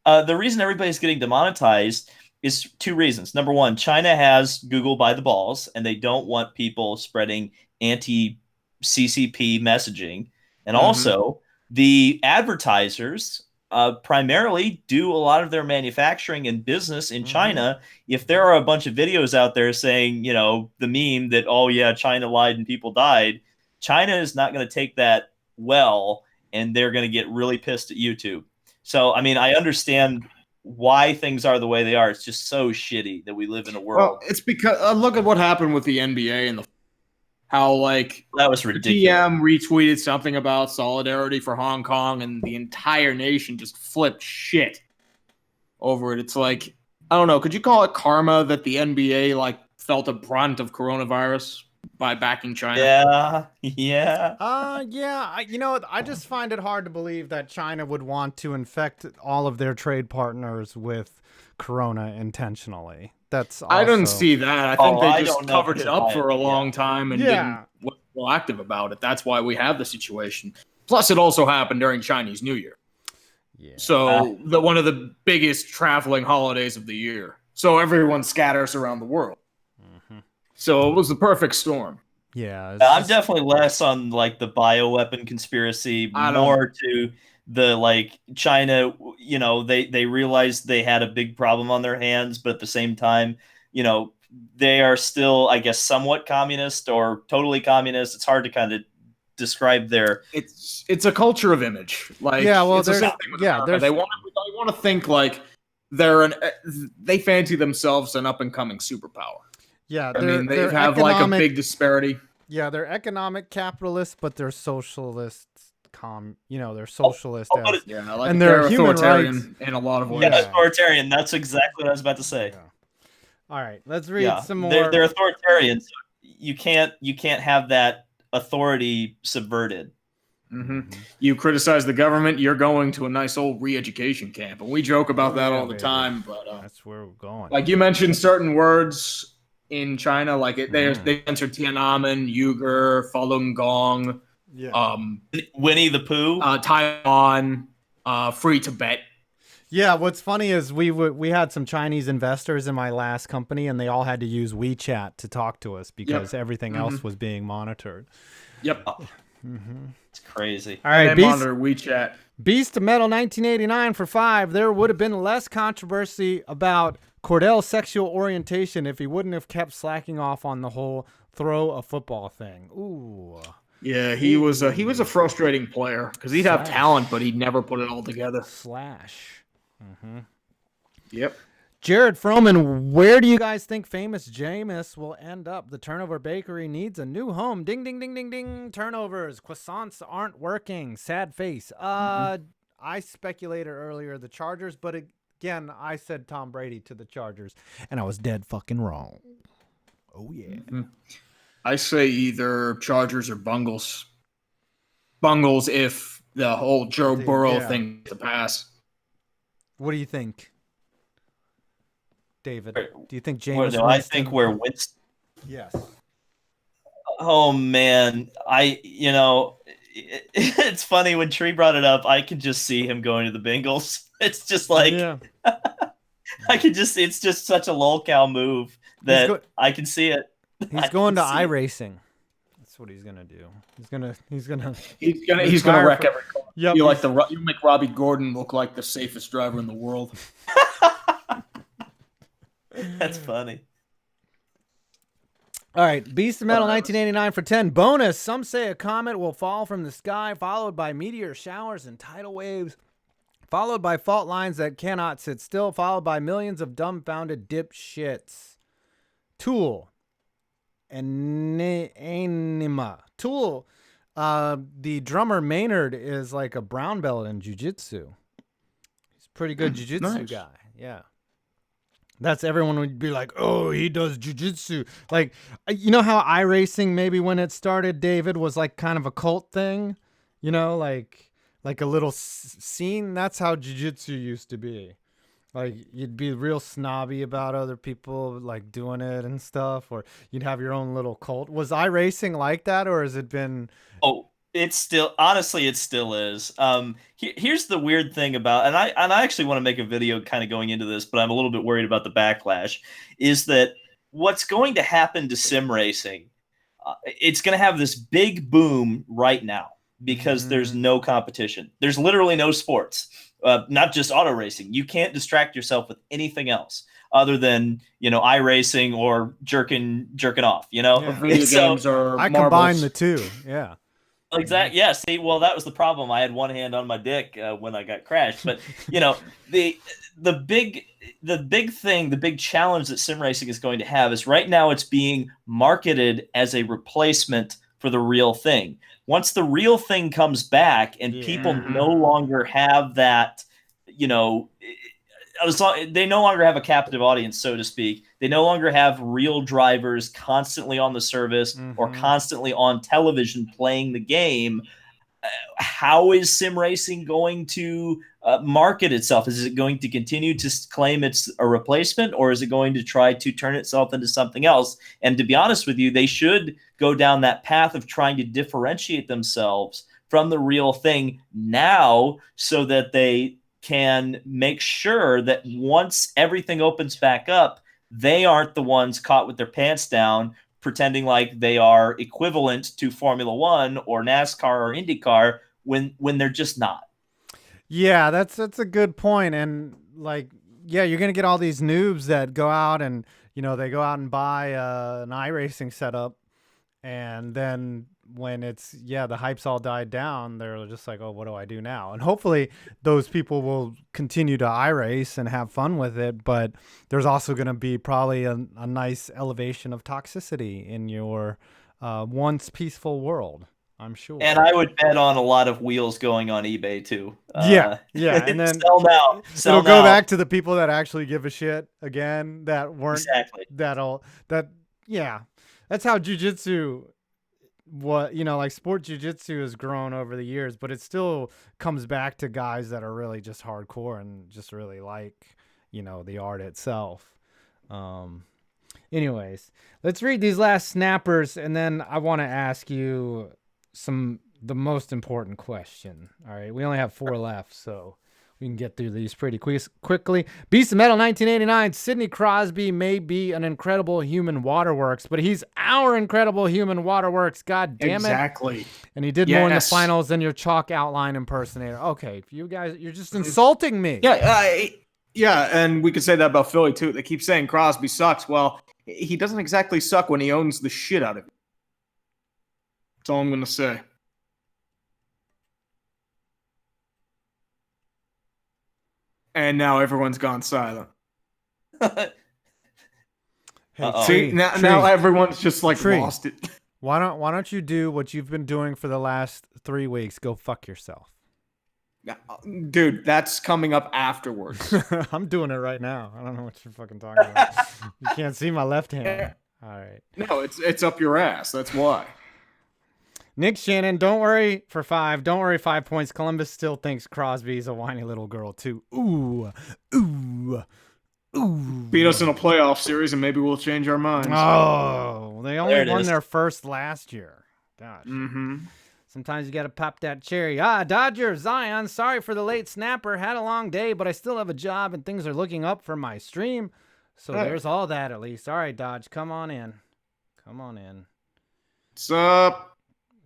The reason everybody's getting demonetized is two reasons. Number one, China has Google by the balls, and they don't want people spreading anti CCP messaging. And also, the advertisers primarily do a lot of their manufacturing and business in China. If there are a bunch of videos out there saying, the meme that, oh, yeah, China lied and people died, China is not going to take that well, and they're going to get really pissed at YouTube. So, I mean, I understand why things are the way they are. It's just so shitty that we live in a world. Well, it's because look at what happened with the NBA and how that was ridiculous. The TM retweeted something about solidarity for Hong Kong, and the entire nation just flipped shit over it. It's like, I don't know. Could you call it karma that the NBA felt a brunt of coronavirus by backing China? Yeah. I just find it hard to believe that China would want to infect all of their trade partners with corona intentionally. I didn't see that. I think they just covered it up for a long time and didn't be proactive about it. That's why we have the situation. Plus, it also happened during Chinese New Year. Yeah. So one of the biggest traveling holidays of the year. So everyone scatters around the world. So it was the perfect storm. Yeah. I'm definitely less on the bioweapon conspiracy, more to the China, they realized they had a big problem on their hands, but at the same time, they are still, I guess, somewhat communist or totally communist. It's hard to kind of describe their. It's a culture of image. They want to think they fancy themselves an up and coming superpower. Yeah, they have a big disparity. Yeah, they're economic capitalists, but they're socialists. They're socialist. And they're authoritarian in a lot of ways. Yeah, authoritarian. That's exactly what I was about to say. Yeah. All right, let's read some more. They're authoritarian. So you can't have that authority subverted. You criticize the government, you're going to a nice old re-education camp, and we joke about that all the time. But that's where we're going. Like you mentioned, certain words in China, they answer Tiananmen, Uyghur, Falun Gong. Yeah. Winnie the Pooh, Taiwan, Free Tibet. Yeah, what's funny is we had some Chinese investors in my last company, and they all had to use WeChat to talk to us because everything else was being monitored. Yep. It's crazy. All right, they monitor WeChat. Beast of Metal 1989 for 5. There would have been less controversy about Cordell's sexual orientation if he wouldn't have kept slacking off on the whole throw a football thing. Ooh. Yeah, he was a frustrating player because he'd have talent, but he'd never put it all together. Yep. Jared Froman, where do you guys think Famous Jameis will end up? The Turnover Bakery needs a new home. Ding, ding, ding, ding, ding. Turnovers. Croissants aren't working. Sad face. I speculated earlier the Chargers, but again, I said Tom Brady to the Chargers, and I was dead fucking wrong. Oh, yeah. I say either Chargers or Bungles. Bungles if the whole Joe Burrow thing to pass. What do you think, David? Do you think James? I think where Winston. Yes. Oh man, it's funny when Tree brought it up. I could just see him going to the Bengals. It's just I could just see it's just such a lolcow move that I can see it. He's going to iRacing. That's what he's gonna do. He's gonna wreck every car. Yep. You make Robbie Gordon look like the safest driver in the world. That's funny. All right, Beast of Metal 1989 for 10. Bonus. Some say a comet will fall from the sky, followed by meteor showers and tidal waves, followed by fault lines that cannot sit still, followed by millions of dumbfounded dipshits. Tool. Anima. Tool. The drummer Maynard is like a brown belt in jiu-jitsu. He's a pretty good jiu-jitsu guy. Yeah. That's everyone would be like, oh, he does jiu-jitsu. Like, you know how iRacing maybe when it started, David, was like kind of a cult thing? You know, like a little scene? That's how jiu-jitsu used to be. Like, you'd be real snobby about other people, like, doing it and stuff, or you'd have your own little cult. Was iRacing like that, or has it been... Oh, It's still, honestly, it still is. Here's the weird thing about, and I actually want to make a video kind of going into this, but I'm a little bit worried about the backlash. Is that what's going to happen to sim racing? It's going to have this big boom right now because there's no competition. There's literally no sports, not just auto racing. You can't distract yourself with anything else other than iRacing or jerking off. Video games or I marbles. combine the two. Yeah. Exactly. Yeah. See, well, that was the problem. I had one hand on my dick when I got crashed. But the big thing, the big challenge that sim racing is going to have is right now it's being marketed as a replacement for the real thing. Once the real thing comes back and people no longer have that, they no longer have a captive audience, so to speak. They no longer have real drivers constantly on the service or constantly on television playing the game. How is sim racing going to market itself? Is it going to continue to claim it's a replacement, or is it going to try to turn itself into something else? And to be honest with you, they should go down that path of trying to differentiate themselves from the real thing now so that they can make sure that once everything opens back up, they aren't the ones caught with their pants down pretending like they are equivalent to Formula One or NASCAR or IndyCar when they're just not. Yeah, that's a good point. And you're gonna get all these noobs that go out and they go out and buy an iRacing setup, and then when the hype's all died down, they're just like, oh, what do I do now? And hopefully those people will continue to iRace and have fun with it, but there's also going to be probably a nice elevation of toxicity in your once peaceful world, I'm sure. And I would bet on a lot of wheels going on eBay too. Yeah, and then sell now. It'll go back to the people that actually give a shit again, that weren't that's how jiu-jitsu, sport jiu-jitsu has grown over the years, but it still comes back to guys that are really just hardcore and just really like the art itself. Anyways, let's read these last snappers, and then I want to ask you the most important question. All right, we only have 4 left, so we can get through these pretty quickly. Beast of Metal 1989. Sidney Crosby may be an incredible human waterworks, but he's our incredible human waterworks. God damn it. Exactly. And he did more in the finals than your chalk outline impersonator. Okay, you guys, you're just insulting me. Yeah, and we could say that about Philly, too. They keep saying Crosby sucks. Well, he doesn't exactly suck when he owns the shit out of it. That's all I'm going to say. And now everyone's gone silent. See, now everyone's just lost it. Why don't you do what you've been doing for the last 3 weeks? Go fuck yourself. Dude, that's coming up afterwards. I'm doing it right now. I don't know what you're fucking talking about. You can't see my left hand. All right. No, it's up your ass. That's why. Nick Shannon, don't worry for 5. Don't worry, 5 points. Columbus still thinks Crosby's a whiny little girl, too. Ooh. Beat us in a playoff series, and maybe we'll change our minds. Oh, they only won their first last year. Gosh. Mm-hmm. Sometimes you got to pop that cherry. Dodger, Zion, sorry for the late snapper. Had a long day, but I still have a job, and things are looking up for my stream. So there's all that, at least. All right, Dodge, come on in. What's up?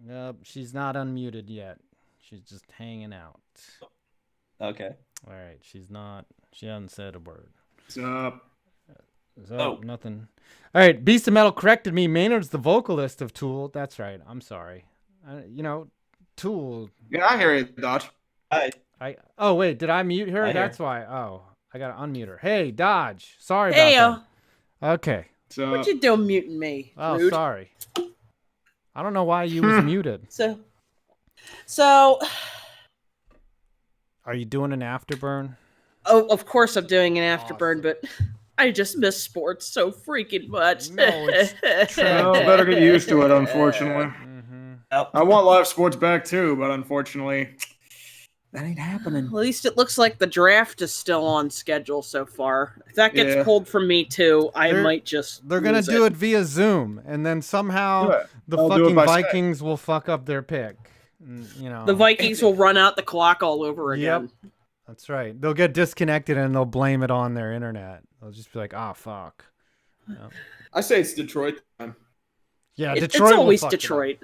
Nope, she's not unmuted yet. She's just hanging out. Okay. All right, she hasn't said a word. What's up? Nothing. All right, Beast of Metal corrected me. Maynard's the vocalist of Tool. That's right. I'm sorry. Tool. Yeah, I hear you, Dodge. Hi. Oh, wait, did I mute her? That's why. Oh, I got to unmute her. Hey, Dodge. Sorry about that. Okay. What you doing muting me? Oh, rude? Sorry. I don't know why you was muted. So. Are you doing an afterburn? Oh, of course I'm doing an afterburn, but I just miss sports so freaking much. No, it's well, better get used to it, unfortunately. Mm-hmm. I want live sports back too, but unfortunately, that ain't happening. At least it looks like the draft is still on schedule so far. If that gets pulled from me too, might just. They're gonna do it via Zoom, and then somehow the fucking Vikings will fuck up their pick. You know, the Vikings will run out the clock all over again. Yep, that's right. They'll get disconnected and they'll blame it on their internet. They'll just be like, "Oh fuck." Yep. I say it's Detroit time. Yeah, It's Detroit. always Detroit.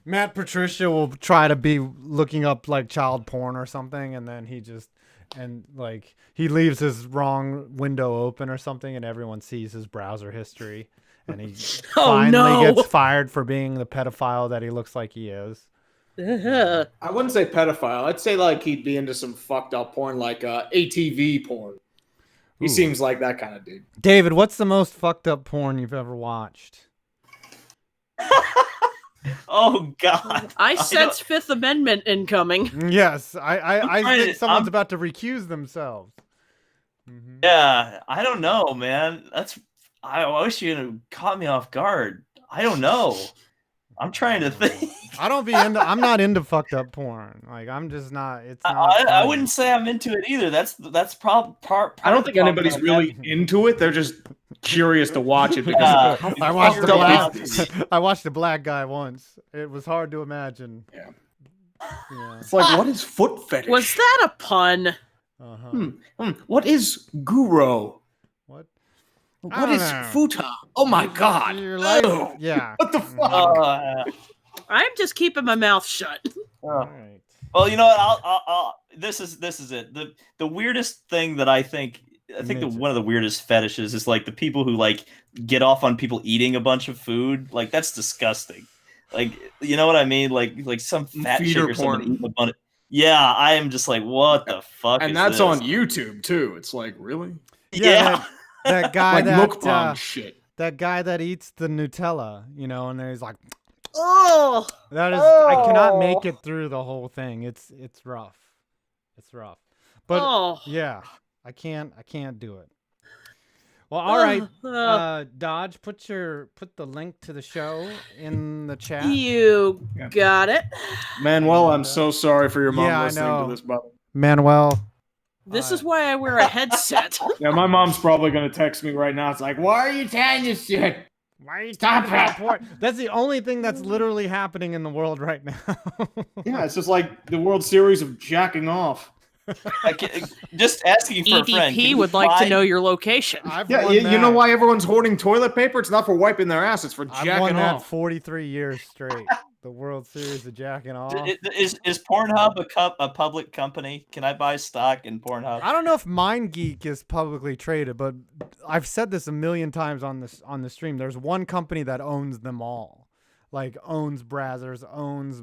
Matt Patricia will try to be looking up like child porn or something, and then he leaves his wrong window open or something, and everyone sees his browser history, and he finally gets fired for being the pedophile that he looks like he is. I wouldn't say pedophile. I'd say like he'd be into some fucked up porn, like ATV porn. He seems like that kind of dude. David, what's the most fucked up porn you've ever watched? Oh God! I sense Fifth Amendment incoming. Yes, I think someone's about to recuse themselves. Mm-hmm. Yeah, I don't know, man. I wish you had caught me off guard. I don't know. I'm trying to think. I'm not into fucked up porn. Like I'm just not. It's not. I wouldn't say I'm into it either. That's part. I don't think anybody's really into it. They're just curious to watch it. Because I watched a black guy once. It was hard to imagine. Yeah. Yeah. It's like, what is foot fetish? Was that a pun? Uh-huh. What is guro? What? What is futa? Oh my God! Yeah. What the fuck? I'm just keeping my mouth shut. All right. Well, you know what? I'll this is it. The weirdest thing that I think one of the weirdest fetishes is like the people who like get off on people eating a bunch of food. Like that's disgusting. Like you know what I mean? Like some fat chick or something eating a bunch. Yeah, I am just like, what the fuck? And that's on YouTube too. It's like, really? Yeah. That guy like shit. That guy that eats the Nutella, you know, and then he's like, oh, I cannot make it through the whole thing. It's rough. It's rough. But yeah, I can't do it. Well, all right. Dodge, put the link to the show in the chat. You got it. Manuel, I'm so sorry for your mom listening to this, brother. Manuel. This is why I wear a headset. Yeah, my mom's probably going to text me right now. It's like, why are you telling this shit? Why are you talking about porn? That's the only thing that's literally happening in the world right now. Yeah, it's just like the World Series of jacking off. Just asking for a friend. EDP would like to know your location. You know why everyone's hoarding toilet paper? It's not for wiping their ass. It's for jacking off. I've won that 43 years straight. The World Series of jacking off. Is Pornhub a public company? Can I buy stock in Pornhub? I don't know if MindGeek is publicly traded, but I've said this a million times on the stream. There's one company that owns them all, like owns Brazzers, owns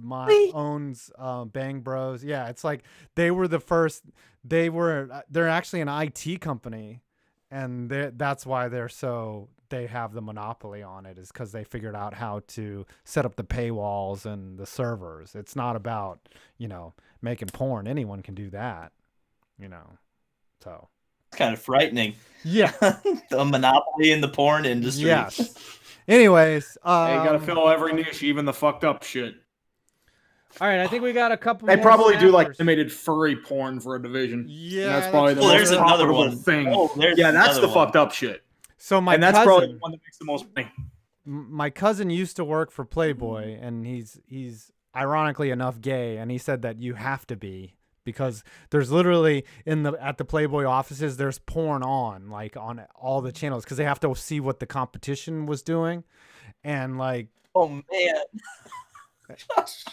Bang Bros. Yeah, it's like they were the first. They're actually an IT company, and that's why they have the monopoly on it, is because they figured out how to set up the paywalls and the servers. It's not about, making porn. Anyone can do that, so. It's kind of frightening. Yeah. The monopoly in the porn industry. Yes. Anyways. You got to fill every niche, even the fucked up shit. All right, I think we got a couple They more probably snappers. do like animated furry porn for a division. Yeah. And that's probably the most there's another profitable one. thing. That's the fucked up shit. So and that's probably the one that makes the most money. My cousin used to work for Playboy, and he's ironically enough gay, and he said that you have to be, because there's literally at the Playboy offices there's porn on on all the channels, because they have to see what the competition was doing, and oh man.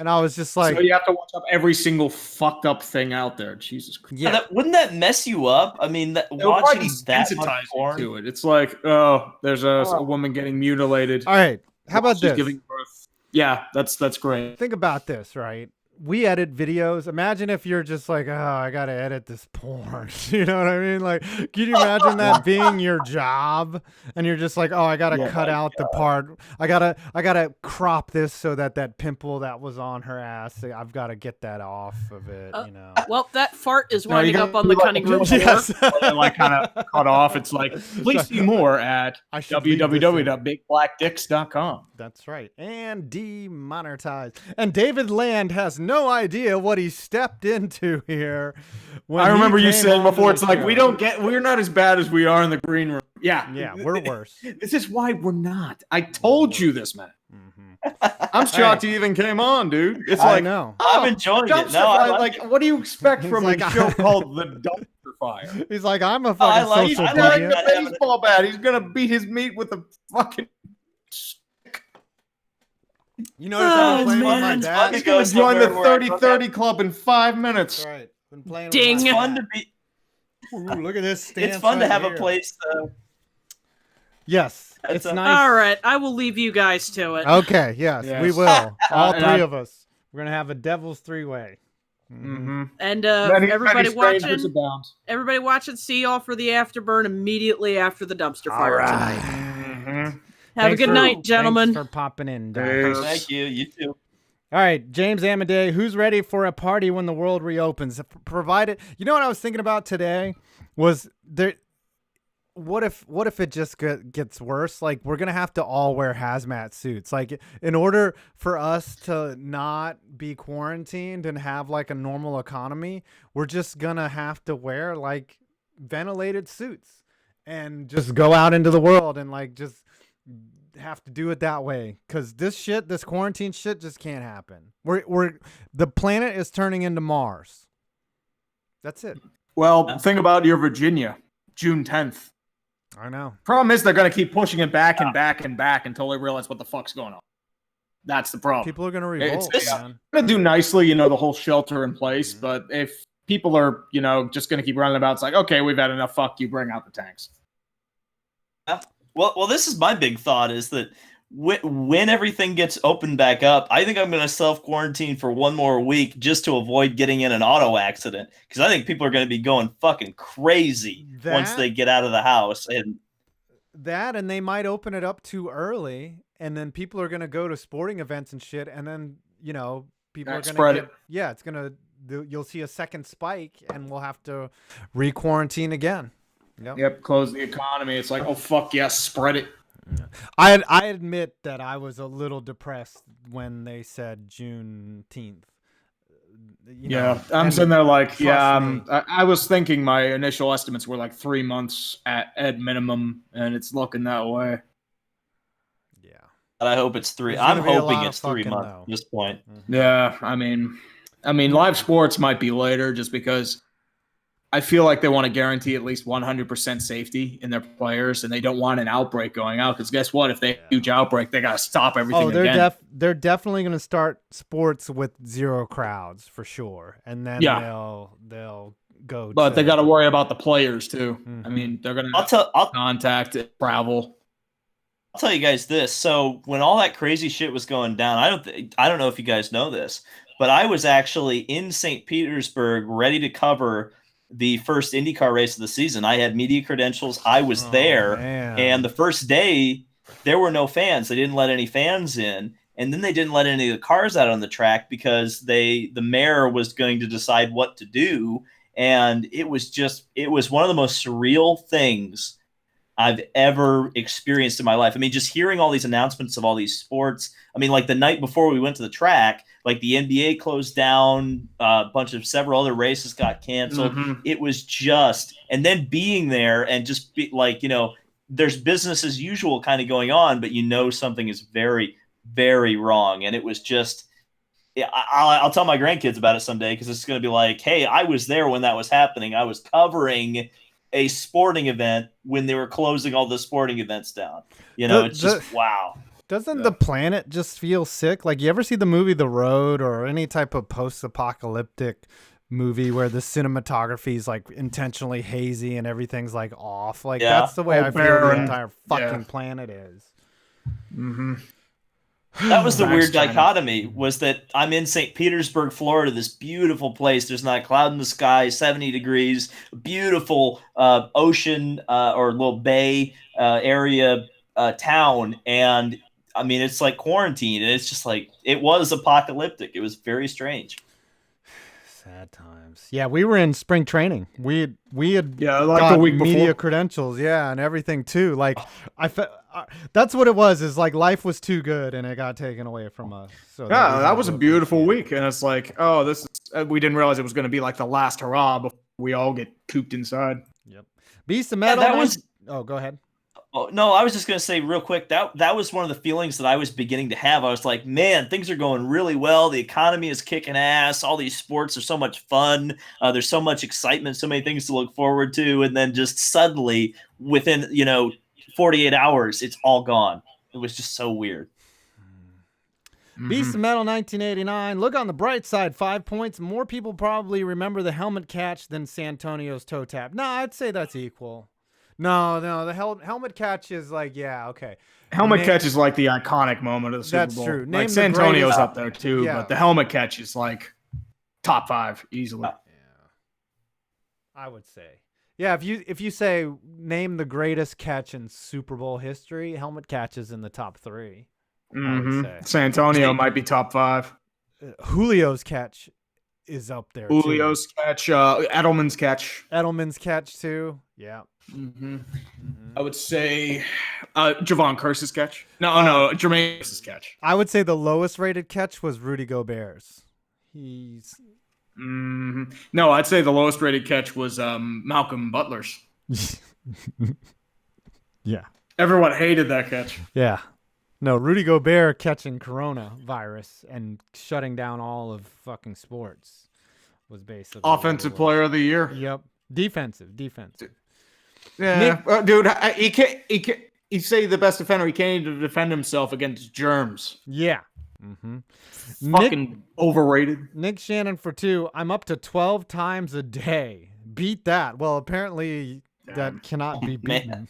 And I was just like, so you have to watch up every single fucked up thing out there. Jesus Christ. Yeah, wouldn't that mess you up? I mean, watching that much porn to it. It's like, oh, there's a woman getting mutilated. All right, how about this? Giving birth. Yeah, that's great. Think about this, right? We edit videos. Imagine if you're just like, oh, I gotta edit this porn. You know what I mean? Like, can you imagine that being your job? And you're just like, oh, I gotta cut out the part. I gotta crop this so that pimple that was on her ass, I've got to get that off of it. Well, that fart is winding up on the Cunning Group floor. Yes. Kind of cut off. It's like, please see more at www.bigblackdicks.com. That's right. And demonetized. And David Land has no idea what he stepped into here. I remember you saying before, it's like, we're not as bad as we are in the green room. Yeah. Yeah, we're worse. This is why we're not. I told you this, man. Mm-hmm. I'm shocked you even came on, dude. It's I like, know. I'm enjoying it. dumpster No, I fire. like Like, what do you expect He's from like, a show called The Dumpster Fire? He's like, I'm a I fucking like- social I like Carrying deviant. a baseball bat. He's gonna beat his meat with a fucking. You notice I've been playing with my man. dad. He's gonna join the somewhere where I don't 30-30 club in 5 minutes. That's right. Been playing Ding. with It's my fun dad. to be. Ooh, look at this stance. It's fun to right have here. a place. Yes, It's it's a- nice. All right, I will leave you guys to it. Okay, yes, we Yes. will. All And three of us. We're gonna have a devil's three-way. Mm-hmm. And Many everybody strangers watching, abound. everybody watching, see y'all for the afterburn immediately after the dumpster fire tonight. Mm-hmm. Have a good night, gentlemen. Thanks for popping in, Doc. Peace. Thank you. You too. All right, James Amadei, who's ready for a party when the world reopens? Provided, you know what I was thinking about today was there. What if it just gets worse? Like, we're gonna have to all wear hazmat suits. Like, in order for us to not be quarantined and have like a normal economy, we're just gonna have to wear like ventilated suits and just go out into the world and like just have to do it that way. Because this quarantine shit just can't happen. The planet is turning into Mars. That's it. Well, think about your Virginia, June 10th. I know. Problem is, they're going to keep pushing it back and back and back until they realize what the fuck's going on. That's the problem. People are gonna revolt, It's man. going to do nicely, the whole shelter in place. But if people are, just going to keep running about, it's like, okay, we've had enough. Fuck you. Bring out the tanks. Well, this is my big thought is that when everything gets opened back up, I think I'm going to self-quarantine for one more week just to avoid getting in an auto accident. Because I think people are going to be going fucking crazy once they get out of the house. And they might open it up too early, and then people are going to go to sporting events and shit, and then, people are going to spread it. Yeah, you'll see a second spike, and we'll have to re-quarantine again. Yep, close the economy. It's like, oh, fuck yes, spread it. I admit that I was a little depressed when they said Juneteenth. I'm sitting there like, trust me. I was thinking my initial estimates were like 3 months at minimum, and it's looking that way. Yeah. I hope it's 3. It's gonna I'm be a hoping lot it's of 3 fucking months though. at this point. Yeah, I mean, live sports might be later just because I feel like they want to guarantee at least 100% safety in their players, and they don't want an outbreak going out. Because guess what? If they have a huge outbreak, they got to stop everything again. They're definitely going to start sports with zero crowds for sure, and then they'll go. But they got to worry about the players too. Mhm. I mean, they're going to contact, travel. I'll tell you guys this. So when all that crazy shit was going down, I don't know if you guys know this, but I was actually in St. Petersburg ready to cover the first IndyCar race of the season. I had media credentials. I was there. Man. And the first day, there were no fans. They didn't let any fans in. And then they didn't let any of the cars out on the track because the mayor was going to decide what to do. And it was one of the most surreal things I've ever experienced in my life. I mean, just hearing all these announcements of all these sports. I mean, like the night before we went to the track, like the NBA closed down, several other races got canceled. Mm-hmm. It was and then being there and just be like, there's business as usual kind of going on, but something is very, very wrong. And it was just, I'll tell my grandkids about it someday because it's going to be like, hey, I was there when that was happening. I was covering a sporting event when they were closing all the sporting events down. It's just wow. Doesn't the planet just feel sick? Like, you ever see the movie The Road or any type of post-apocalyptic movie where the cinematography is like intentionally hazy and everything's like off? Like, that's the way I feel the entire fucking planet is. Mm-hmm. That was the weird dichotomy, was that I'm in St. Petersburg, Florida, this beautiful place. There's not a cloud in the sky, 70 degrees, beautiful ocean or little bay area town. And I mean, it's like quarantine. And it's just like, it was apocalyptic. It was very strange. Sad times. Yeah, we were in spring training. We had like got the week media before. credentials, and everything too. Like that's what it was. Is like life was too good and it got taken away from us. So that was a beautiful week, and it's like, oh, this is. We didn't realize it was going to be like the last hurrah before we all get cooped inside. Yep. Beast of Metal. that was. Oh, go ahead. Oh, no, I was just gonna say real quick that was one of the feelings that I was beginning to have. I was like, man, things are going really well. The economy is kicking ass. All these sports are so much fun. There's so much excitement, so many things to look forward to, and then just suddenly, within 48 hours, it's all gone. It was just so weird. Beast of Metal 1989. Look on the bright side, 5 points. More people probably remember the helmet catch than Santonio's toe tap. No, I'd say that's equal. No, the helmet catch is like, yeah, okay. Helmet catch is like the iconic moment of the Super Bowl. That's true. Like Santonio's up there too, but the helmet catch is like top 5 easily. Yeah, I would say. Yeah, if you say name the greatest catch in Super Bowl history, helmet catch is in the top 3. I would say. Santonio might be top 5. Julio's catch is up there. Julio's catch, Edelman's catch. Edelman's catch too. Yeah. I would say Javon Curse's catch. No, Jermaine Curse's catch. I would say the lowest rated catch was Rudy Gobert's. He's. No, I'd say the lowest rated catch was Malcolm Butler's. Yeah. Everyone hated that catch. Yeah. No, Rudy Gobert catching coronavirus and shutting down all of fucking sports was basically offensive player of the year. Yep. Defensive. Yeah, dude, he can't. You say the best defender. He can't even defend himself against germs. Yeah. Fucking overrated. Nick Shannon for 2. I'm up to 12 times a day. Beat that. Well, apparently that cannot be beaten. Man.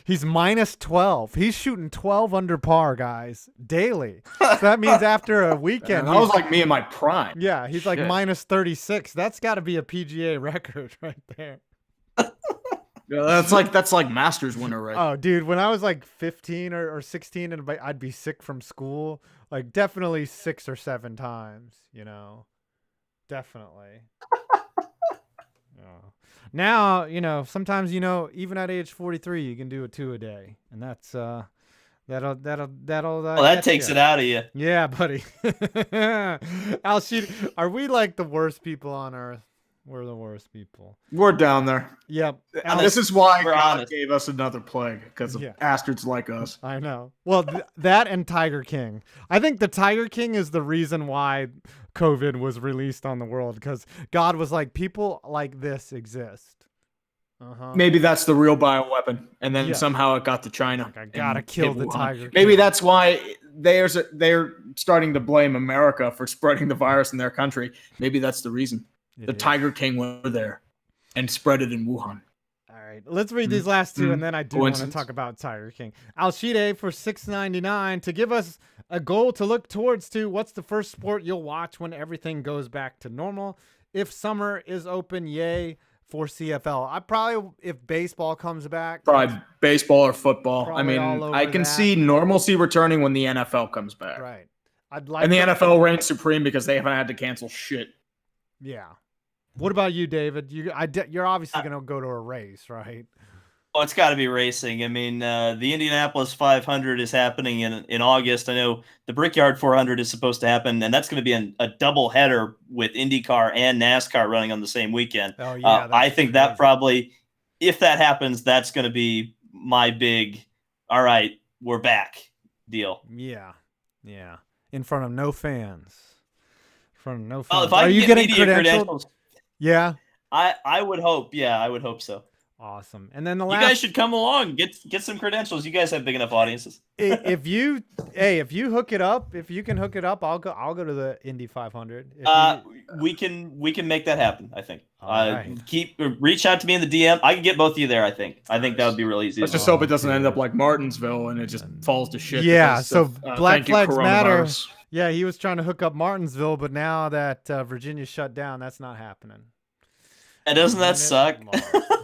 He's minus 12. He's shooting 12 under par, guys, daily. So that means after a weekend. That was like me in my prime. Yeah, he's like minus 36. That's got to be a PGA record right there. Yeah, that's like Masters winner, right? Oh, dude, when I was like 15 or 16 and I'd be sick from school, like definitely 6 or 7 times, Definitely. Now, sometimes, even at age 43, you can do 2 a day, and that's that'll well, that takes it out of you. Yeah, buddy. Alshid, are we like the worst people on earth? We're the worst people. We're down there. Yep. And this is why God gave us another plague, because of bastards like us. I know. Well, that and Tiger King. I think the Tiger King is the reason why COVID was released on the world, because God was like, people like this exist. Maybe that's the real bioweapon, and then somehow it got to China. Like, I gotta kill the Tiger King. Maybe that's why they're starting to blame America for spreading the virus in their country. Maybe that's the reason. The Tiger King went there and spread it in Wuhan. All right, let's read these last 2, and then I do want to talk about Tiger King. Alshide for $6.99 to give us a goal to look towards to. What's the first sport you'll watch when everything goes back to normal? If summer is open, yay for CFL. I probably, if baseball comes back, probably baseball or football. I mean, I can see normalcy returning when the NFL comes back. Right. I'd like, and the NFL reigns supreme because they haven't had to cancel shit. Yeah. What about you, David? You're obviously going to go to a race, right? Oh, it's got to be racing. I mean, the Indianapolis 500 is happening in August. I know the Brickyard 400 is supposed to happen, and that's going to be a double header with IndyCar and NASCAR running on the same weekend. Oh, yeah. I think that probably, if that happens, that's going to be my big, all right, we're back deal. Yeah. In front of no fans. Oh, if I get media credentials, yeah, I would hope. Yeah, I would hope so. Awesome. And then you guys should come along, get some credentials. You guys have big enough audiences. if you hook it up, if you can hook it up, I'll go to the Indy 500. We can make that happen. I think. Right. Reach out to me in the DM. I can get both of you there. I think that would be really easy. Let's just hope it doesn't end up like Martinsville and it just falls to shit. Yeah. So Black Flags Matter. Yeah, he was trying to hook up Martinsville, but now that Virginia shut down, that's not happening. And doesn't that suck?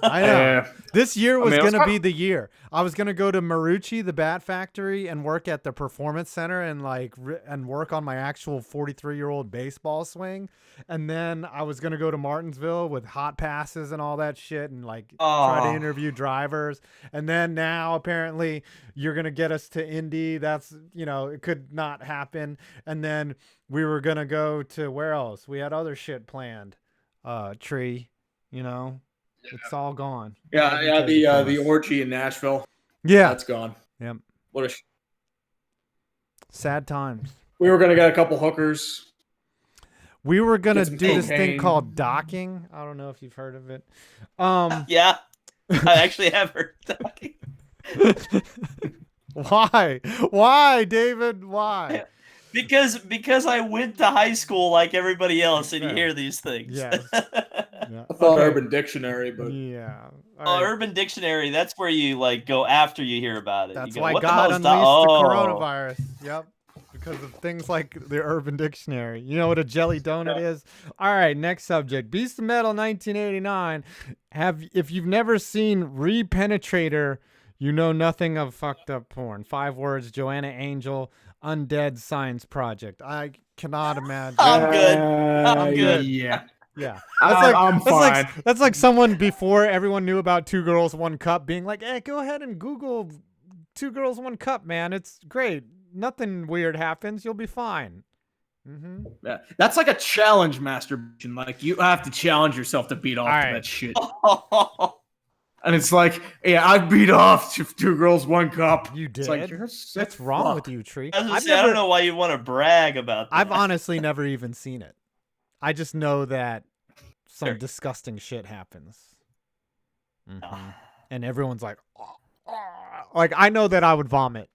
I know. This year was going to be the year. I was going to go to Marucci, the Bat Factory, and work at the Performance Center and work on my actual 43-year-old baseball swing. And then I was going to go to Martinsville with hot passes and all that shit and try to interview drivers. And then now apparently you're going to get us to Indy. That's, it could not happen. And then we were going to go to where else? We had other shit planned. Tree, it's all gone. Yeah, the orgy in Nashville. Yeah. That's gone. Yep. What a sad times. We were gonna get a couple hookers. We were gonna Get some do this thing cocaine. called docking. I don't know if you've heard of it. Yeah, I actually have heard docking. Why, David? Why? Because I went to high school like everybody else, and you hear these things. Yes. Yeah. I thought Urban Dictionary, but Yeah. Oh, Urban Dictionary. That's where you like go after you hear about it. That's you go, why what God the unleashed hell is the oh. coronavirus. Yep. Because of things like the Urban Dictionary. You know what a jelly donut is? All right, next subject. Beast of Metal 1989. If you've never seen Repenetrator, you know nothing of fucked up porn. 5 words, Joanna Angel, Undead Science Project. I cannot imagine. I'm good. I'm good. Yeah. Yeah. I'm fine. That's like someone before everyone knew about 2 Girls, 1 Cup being like, hey, go ahead and Google 2 Girls, 1 Cup, man. It's great. Nothing weird happens. You'll be fine. Mm-hmm. Yeah. That's like a challenge masturbation. Like you have to challenge yourself to beat off to that shit. And it's like, yeah, I beat off to 2 Girls, 1 Cup. You did? It's like, what's wrong with you, Tree? I don't know why you want to brag about that. I've honestly never even seen it. I just know that some disgusting shit happens. Mm-hmm. And everyone's like, oh, oh. Like, I know that I would vomit.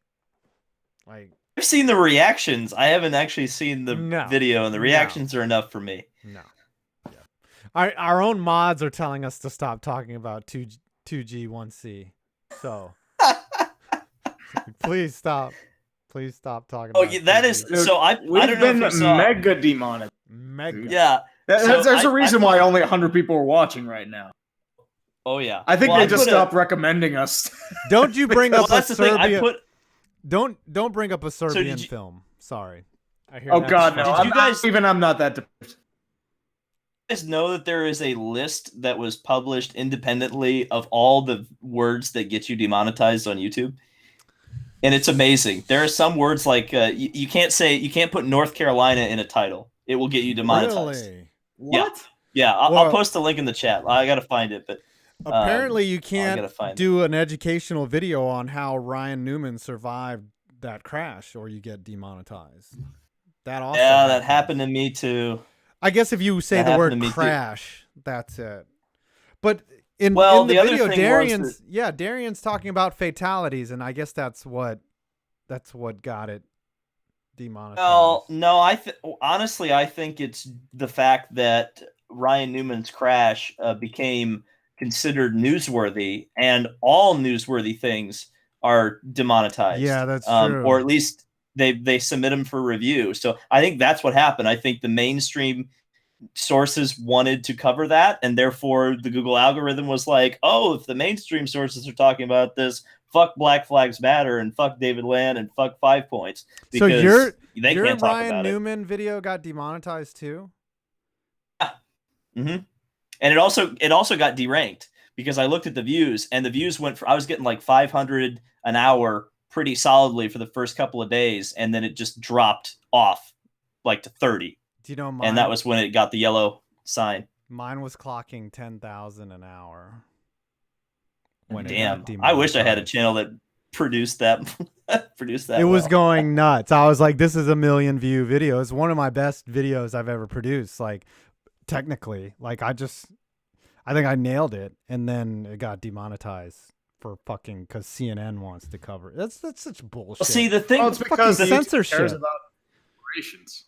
Like, I've seen the reactions. I haven't actually seen the video, and the reactions are enough for me. No. Yeah. Our own mods are telling us to stop talking about 2G, 1C. So, please stop. Please stop talking about yeah, that 2G. is... So, I don't know if you saw... mega demonetized. Mega. Yeah. There's a reason why only 100 people are watching right now. Oh, yeah. I think they just stopped recommending us. Don't you bring up a Serbian... Don't bring up a Serbian film. Sorry. I hear God, no. I'm not that depressed. You guys know that there is a list that was published independently of all the words that get you demonetized on YouTube? And it's amazing. There are some words like you can't put North Carolina in a title. It will get you demonetized. Really? What? Yeah, I'll post a link in the chat. I gotta find it, but apparently you can't do an educational video on how Ryan Newman survived that crash, or you get demonetized. That also that happened to me too. I guess if you say the word crash, that's it. But in the video, Darian's talking about fatalities, and I guess that's what got it demonetized. Well, no, honestly, I think it's the fact that Ryan Newman's crash became considered newsworthy, and all newsworthy things are demonetized. Yeah, that's true. Or at least they submit them for review. So I think that's what happened. I think the mainstream sources wanted to cover that, and therefore the Google algorithm was like, oh, if the mainstream sources are talking about this, fuck Black Flags Matter and fuck David Land and fuck 5 points. Because so they your can't talk Ryan about Newman video got demonetized too? Yeah. Mm-hmm. And it also got deranked because I looked at the views, and the views I was getting like 500 an hour pretty solidly for the first couple of days, and then it just dropped off like to 30. Do you know and that was when it got the yellow sign. Mine was clocking 10,000 an hour. Damn, I wish I had a channel that produced that. It was going nuts. I was like, this is a 1 million view video. It's one of my best videos I've ever produced. Like, technically, like I think I nailed it, and then it got demonetized for fucking because CNN wants to cover it. That's such bullshit. Well, see, the thing, it's because the censorship cares about corporations.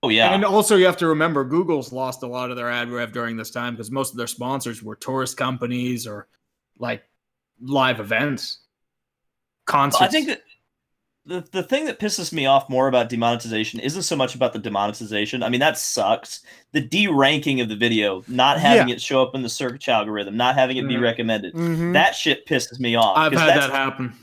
Oh yeah, and also you have to remember Google's lost a lot of their ad rev during this time because most of their sponsors were tourist companies or like live events, concerts. Well, I think that the thing that pisses me off more about demonetization isn't so much about the demonetization. I mean, that sucks. The de-ranking of the video, not having it show up in the search algorithm, not having it be recommended, that shit pisses me off. I've had that happen.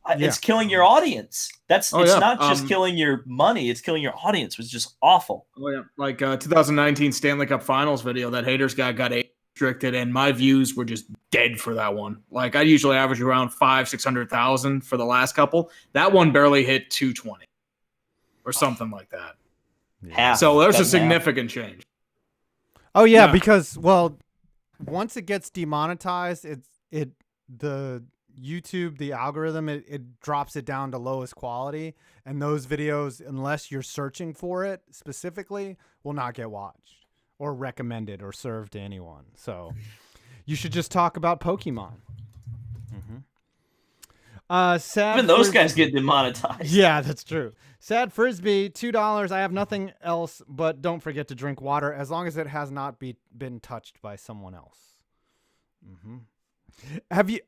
It's killing your audience. It's not just killing your money; it's killing your audience. It was just awful. Oh yeah, like 2019 Stanley Cup Finals video. That haters guy got restricted, and my views were just dead for that one. Like I usually average around 500,000-600,000 for the last couple. That one barely hit 220 or something like that. Half. So there's a significant change. Oh yeah, because once it gets demonetized, YouTube, the algorithm, it drops it down to lowest quality, and those videos, unless you're searching for it specifically, will not get watched or recommended or served to anyone. So you should just talk about Pokemon. Sad Even those guys get demonetized. Yeah, that's true. Sad Frisbee, $2. I have nothing else, but don't forget to drink water as long as it has not been touched by someone else.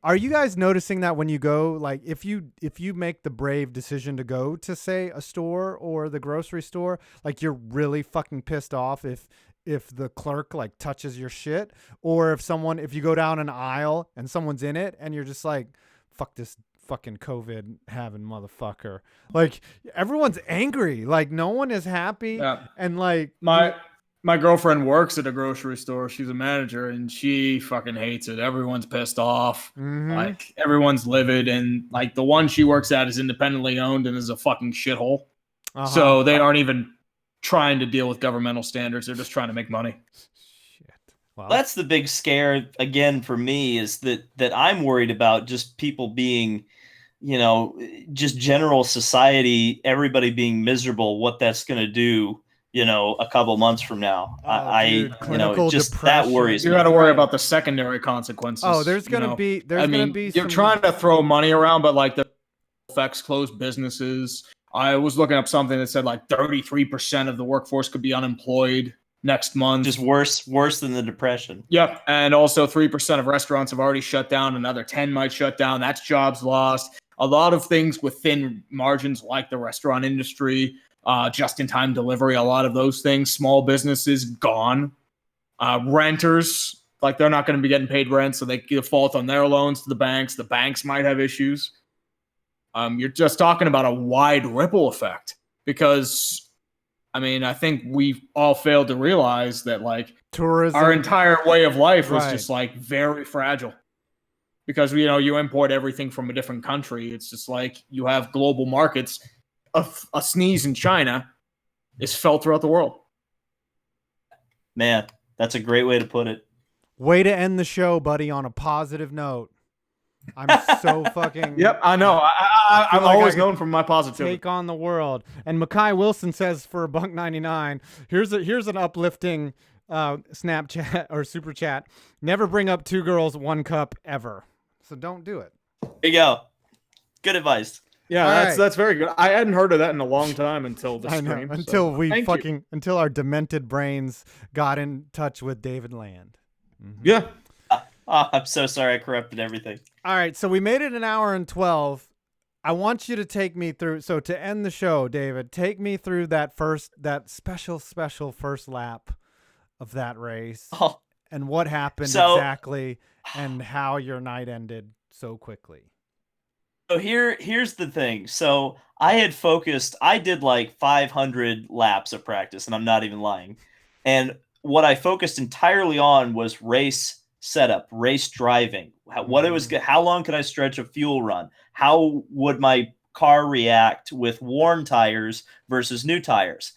Are you guys noticing that when you go, like, if you make the brave decision to go to, say, a store or the grocery store, like, you're really fucking pissed off if the clerk, like, touches your shit, or if you go down an aisle and someone's in it and you're just like, fuck this fucking COVID having motherfucker. Like, everyone's angry. Like, no one is happy. Yeah. And like my girlfriend works at a grocery store. She's a manager, and she fucking hates it. Everyone's pissed off. Like, everyone's livid. And like, the one she works at is independently owned and is a fucking shithole. So they aren't even trying to deal with governmental standards. They're just trying to make money. Shit. Well, That's the big scare again for me, is that I'm worried about just people being, just general society, everybody being miserable, what that's going to do, a couple months from now. That worries me. You got to worry about the secondary consequences. Oh, there's going to be, you're trying to throw money around, but like the effects closed businesses. I was looking up something that said like 33% of the workforce could be unemployed next month. Just worse than the Depression. Yep. And also 3% of restaurants have already shut down. Another 10 might shut down. That's jobs lost. A lot of things with thin margins, like the restaurant industry, just-in-time delivery, a lot of those things, small businesses gone. Renters, like, they're not going to be getting paid rent, so they default on their loans to the banks. The banks might have issues. You're just talking about a wide ripple effect, because, I think we've all failed to realize that, like, tourism, our entire way of life was just, like, very fragile. Because, you import everything from a different country. It's just like you have global markets. A sneeze in China is felt throughout the world. Man, that's a great way to put it. Way to end the show, buddy, on a positive note. I'm so fucking... Yep, I know. I'm like always known for my positivity. Take on the world. And Mackay Wilson says for $1.99, here's an uplifting Snapchat or super chat. Never bring up 2 girls, 1 cup ever. So don't do it. There you go. Good advice. Yeah, that's very good. I hadn't heard of that in a long time until the stream. Until our demented brains got in touch with David Land. Yeah. I'm so sorry I corrupted everything. All right, so we made it 1 hour and 12. I want you to take me through. So to end the show, David, take me through that special first lap of that race, and what happened exactly, and how your night ended so quickly. So here's the thing. So I did like 500 laps of practice, and I'm not even lying. And what I focused entirely on was race setup, race driving. How long could I stretch a fuel run? How would my car react with worn tires versus new tires?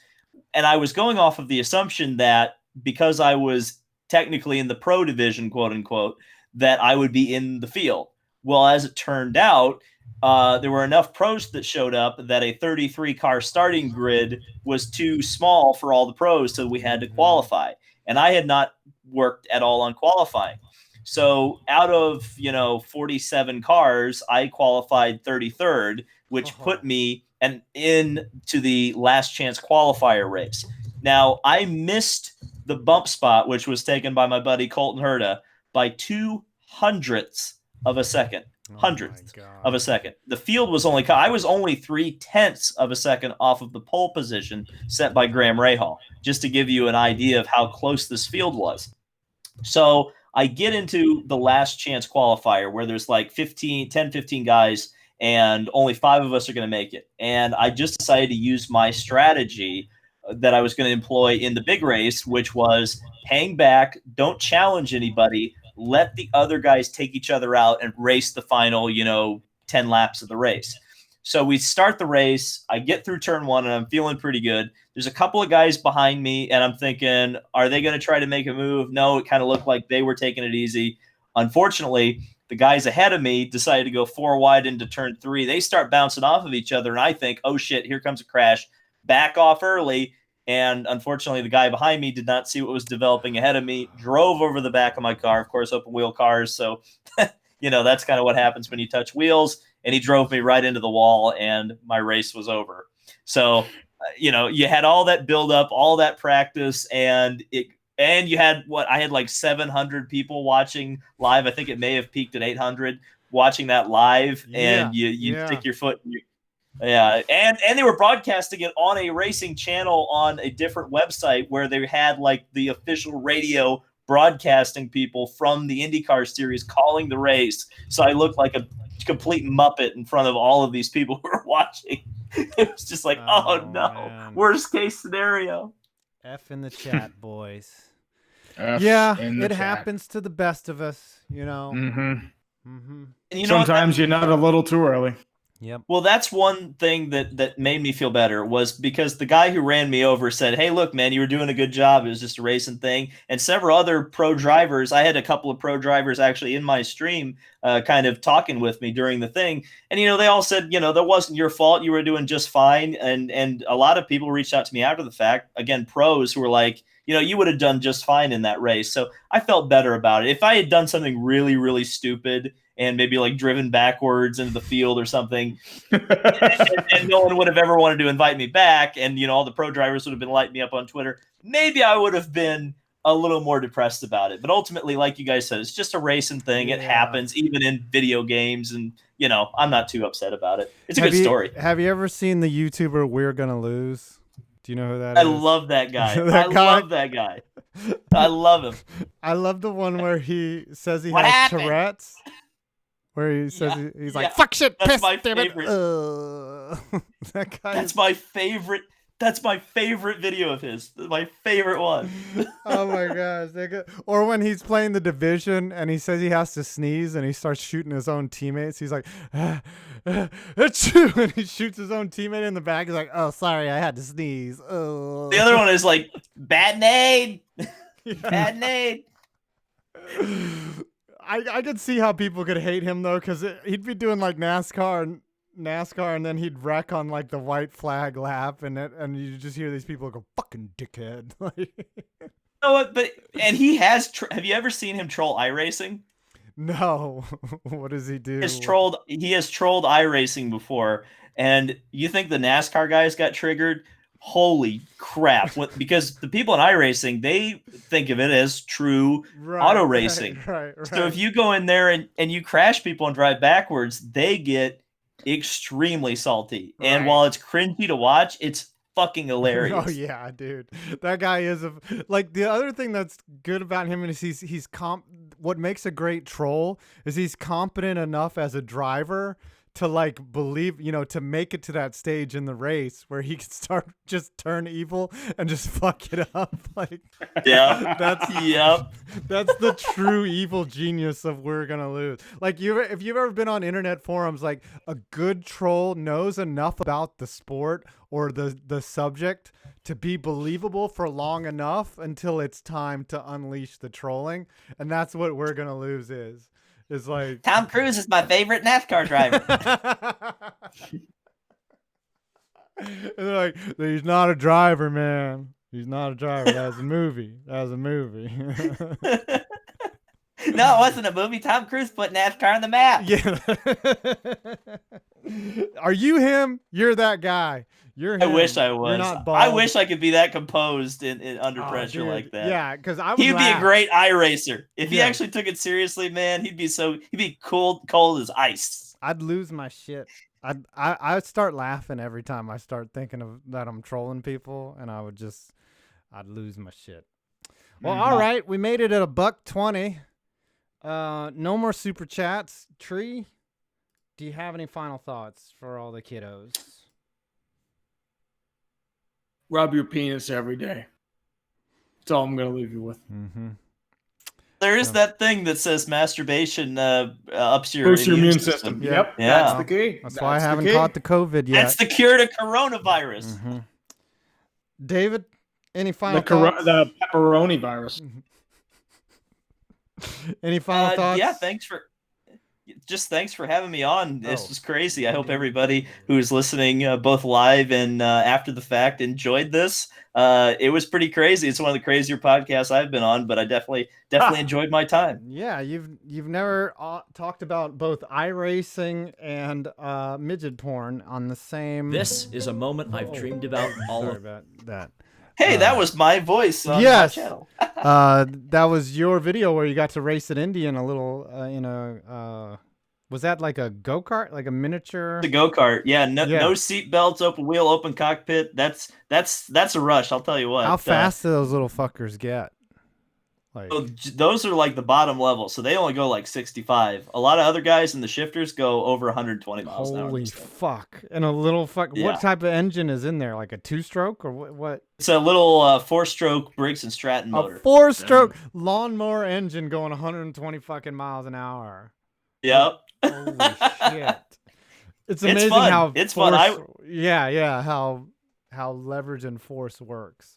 And I was going off of the assumption that because I was technically in the pro division, quote unquote, that I would be in the field. Well, as it turned out, there were enough pros that showed up that a 33 car starting grid was too small for all the pros, so we had to qualify. And I had not worked at all on qualifying. So out of, 47 cars, I qualified 33rd, which put me into the last chance qualifier race. Now, I missed the bump spot, which was taken by my buddy Colton Herta, by 0.02 of a second. Hundredths of a second. The field was I was only 0.3 of a second off of the pole position set by Graham Rahal, just to give you an idea of how close this field was. So I get into the last chance qualifier where there's like 15 guys, and only 5 of us are going to make it. And I just decided to use my strategy that I was going to employ in the big race, which was hang back, don't challenge anybody, let the other guys take each other out and race the final, 10 laps of the race. So we start the race. I get through turn 1 and I'm feeling pretty good. There's a couple of guys behind me and I'm thinking, are they going to try to make a move? No, it kind of looked like they were taking it easy. Unfortunately, the guys ahead of me decided to go 4 wide into turn 3. They start bouncing off of each other, and I think, oh shit, here comes a crash. Back off early, and unfortunately, the guy behind me did not see what was developing ahead of me, drove over the back of my car, of course, open wheel cars, so that's kind of what happens when you touch wheels, and he drove me right into the wall, and my race was over. So, you had all that build up, all that practice, and you had I had like 700 people watching live. I think it may have peaked at 800 watching that live, and you stick your foot. And they were broadcasting it on a racing channel on a different website where they had like the official radio broadcasting people from the IndyCar series calling the race. So I looked like a complete muppet in front of all of these people who were watching. It was just like, oh no, man. Worst case scenario. F in the chat, boys. It happens to the best of us, Mm-hmm. Mm-hmm. And sometimes you're not a little too early. Yep. Well, that's one thing that made me feel better was because the guy who ran me over said, hey, look, man, you were doing a good job. It was just a racing thing. And several other pro drivers, I had a couple of pro drivers actually in my stream kind of talking with me during the thing. And, they all said, that wasn't your fault. You were doing just fine. And a lot of people reached out to me after the fact, again, pros who were like, you would have done just fine in that race. So I felt better about it. If I had done something really, really stupid and maybe like driven backwards into the field or something, and no one would have ever wanted to invite me back, and all the pro drivers would have been lighting me up on Twitter, maybe I would have been a little more depressed about it. But ultimately, like you guys said, it's just a racing thing. It happens even in video games, and I'm not too upset about it. It's a good story. Have you ever seen the YouTuber We're Gonna Lose? Do you know who that is? I love that guy. Love that guy. I love him. I love the one where he says he has Tourette's. Where he says he's like, fuck shit, that's piss, my damn favorite. It. That guy my favorite. That's my favorite video of his. My favorite one. Oh my gosh. Or when he's playing the division and he says he has to sneeze and he starts shooting his own teammates. He's like, achoo, and he shoots his own teammate in the back. He's like, oh, sorry, I had to sneeze. Oh. The other one is like, bad nade. Bad nade. I could see how people could hate him though, because he'd be doing like NASCAR, and then he'd wreck on like the white flag lap, and you just hear these people go, "Fucking dickhead!" And he has. Have you ever seen him troll iRacing? No. What does he do? He has trolled iRacing before, and you think the NASCAR guys got triggered? Holy crap. Because the people in iRacing, they think of it as true auto racing. Right. So if you go in there and you crash people and drive backwards, they get extremely salty. Right. And while it's cringy to watch, it's fucking hilarious. Oh yeah, dude. That guy is the other thing that's good about him is he's what makes a great troll is he's competent enough as a driver to like believe, to make it to that stage in the race where he can just turn evil and just fuck it up. Like, that's the true evil genius of We're Gonna Lose. Like if you've ever been on internet forums, like a good troll knows enough about the sport or the subject to be believable for long enough until it's time to unleash the trolling. And that's what We're Gonna Lose is. It's like Tom Cruise is my favorite NASCAR driver. And they're like, he's not a driver, man. He's not a driver. That was a movie. No, it wasn't a movie. Tom Cruise put NASCAR on the map. Yeah. Are you him? You're that guy. You're him. I wish I was. You're not bald. I wish I could be that composed in under pressure like that. Yeah, because he'd be a great iRacer. If he actually took it seriously, man, he'd be cold as ice. I'd lose my shit. I'd start laughing every time I start thinking of that I'm trolling people, and I'd lose my shit. Well, all right, we made it at $1:20. No more super chats. Tree, do you have any final thoughts for all the kiddos? Rub your penis every day. That's all I'm going to leave you with. Mm-hmm. There is that thing that says masturbation ups your immune system. Yep. Yeah. That's the key. That's why I haven't caught the COVID yet. That's the cure to coronavirus. Mm-hmm. David, any final thoughts? The pepperoni virus. Any final thoughts? Yeah, thanks for just thanks for having me on. This was crazy. I hope everybody who's listening, both live and after the fact, enjoyed this. It was pretty crazy. It's one of the crazier podcasts I've been on, but I definitely enjoyed my time. Yeah, you've never talked about both iRacing and midget porn on the same. This is a moment I've dreamed about all Sorry of about that. Hey, that was my voice on yes. my channel. That was your video where you got to race at Indy in a little, was that like a go-kart, like a miniature? The go-kart, yeah. No seat belts, open wheel, open cockpit. That's a rush. I'll tell you what. How fast do those little fuckers get? Like, those are like the bottom level, so they only go like 65. A lot of other guys in the shifters go over 120 miles an hour. Holy fuck! And a little fuck. Yeah. What type of engine is in there? Like a 2-stroke or what? It's a little 4-stroke Briggs and Stratton motor. A 4-stroke lawnmower engine going 120 fucking miles an hour. Yep. Holy shit! It's amazing fun. how it's force, fun. Yeah. How leverage and force works.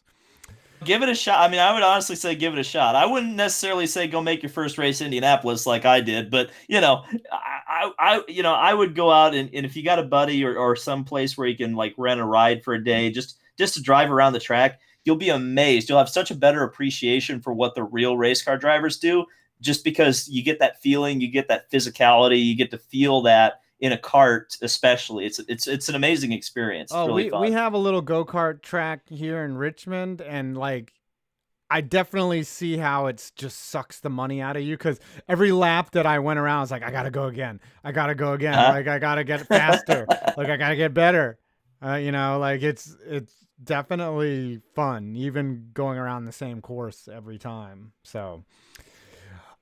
Give it a shot. I mean, I would honestly say give it a shot. I wouldn't necessarily say go make your first race in Indianapolis like I did, but I would go out and if you got a buddy or some place where you can like rent a ride for a day, just to drive around the track, you'll be amazed. You'll have such a better appreciation for what the real race car drivers do, just because you get that feeling, you get that physicality, you get to feel that in a kart, especially. It's an amazing experience. It's really fun. We have a little go-kart track here in Richmond, and like I definitely see how it's just sucks the money out of you, because every lap that I went around, I was like, I gotta go again. Like I gotta get faster. Like I gotta get better. Like it's definitely fun, even going around the same course every time. So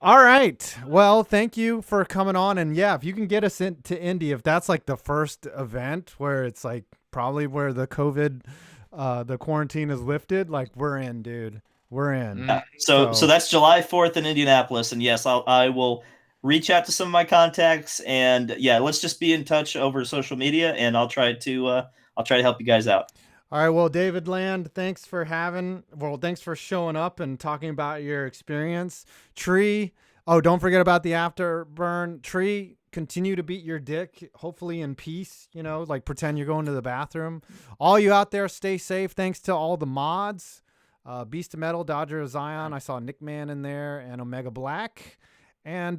all right. Well, thank you for coming on. And yeah, if you can get us into Indy, if that's like the first event where it's like probably where the COVID, the quarantine is lifted, like we're in, dude. We're in. Yeah. So that's July 4th in Indianapolis. And yes, I will reach out to some of my contacts, and yeah, let's just be in touch over social media, and I'll try to help you guys out. All right. Well, David Land, thanks for showing up and talking about your experience. Tree. Oh, don't forget about the afterburn. Tree, continue to beat your dick, hopefully in peace, like pretend you're going to the bathroom. All you out there, stay safe. Thanks to all the mods. Beast of Metal, Dodger of Zion. I saw Nick Man in there and Omega Black. And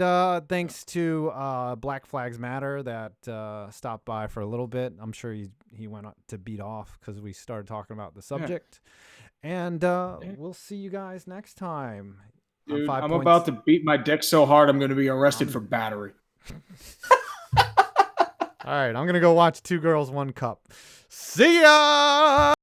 thanks to Black Flags Matter that stopped by for a little bit. I'm sure he went to beat off because we started talking about the subject. Yeah. And we'll see you guys next time. Dude, I'm about to beat my dick so hard I'm going to be arrested for battery. All right, I'm going to go watch Two Girls, One Cup. See ya!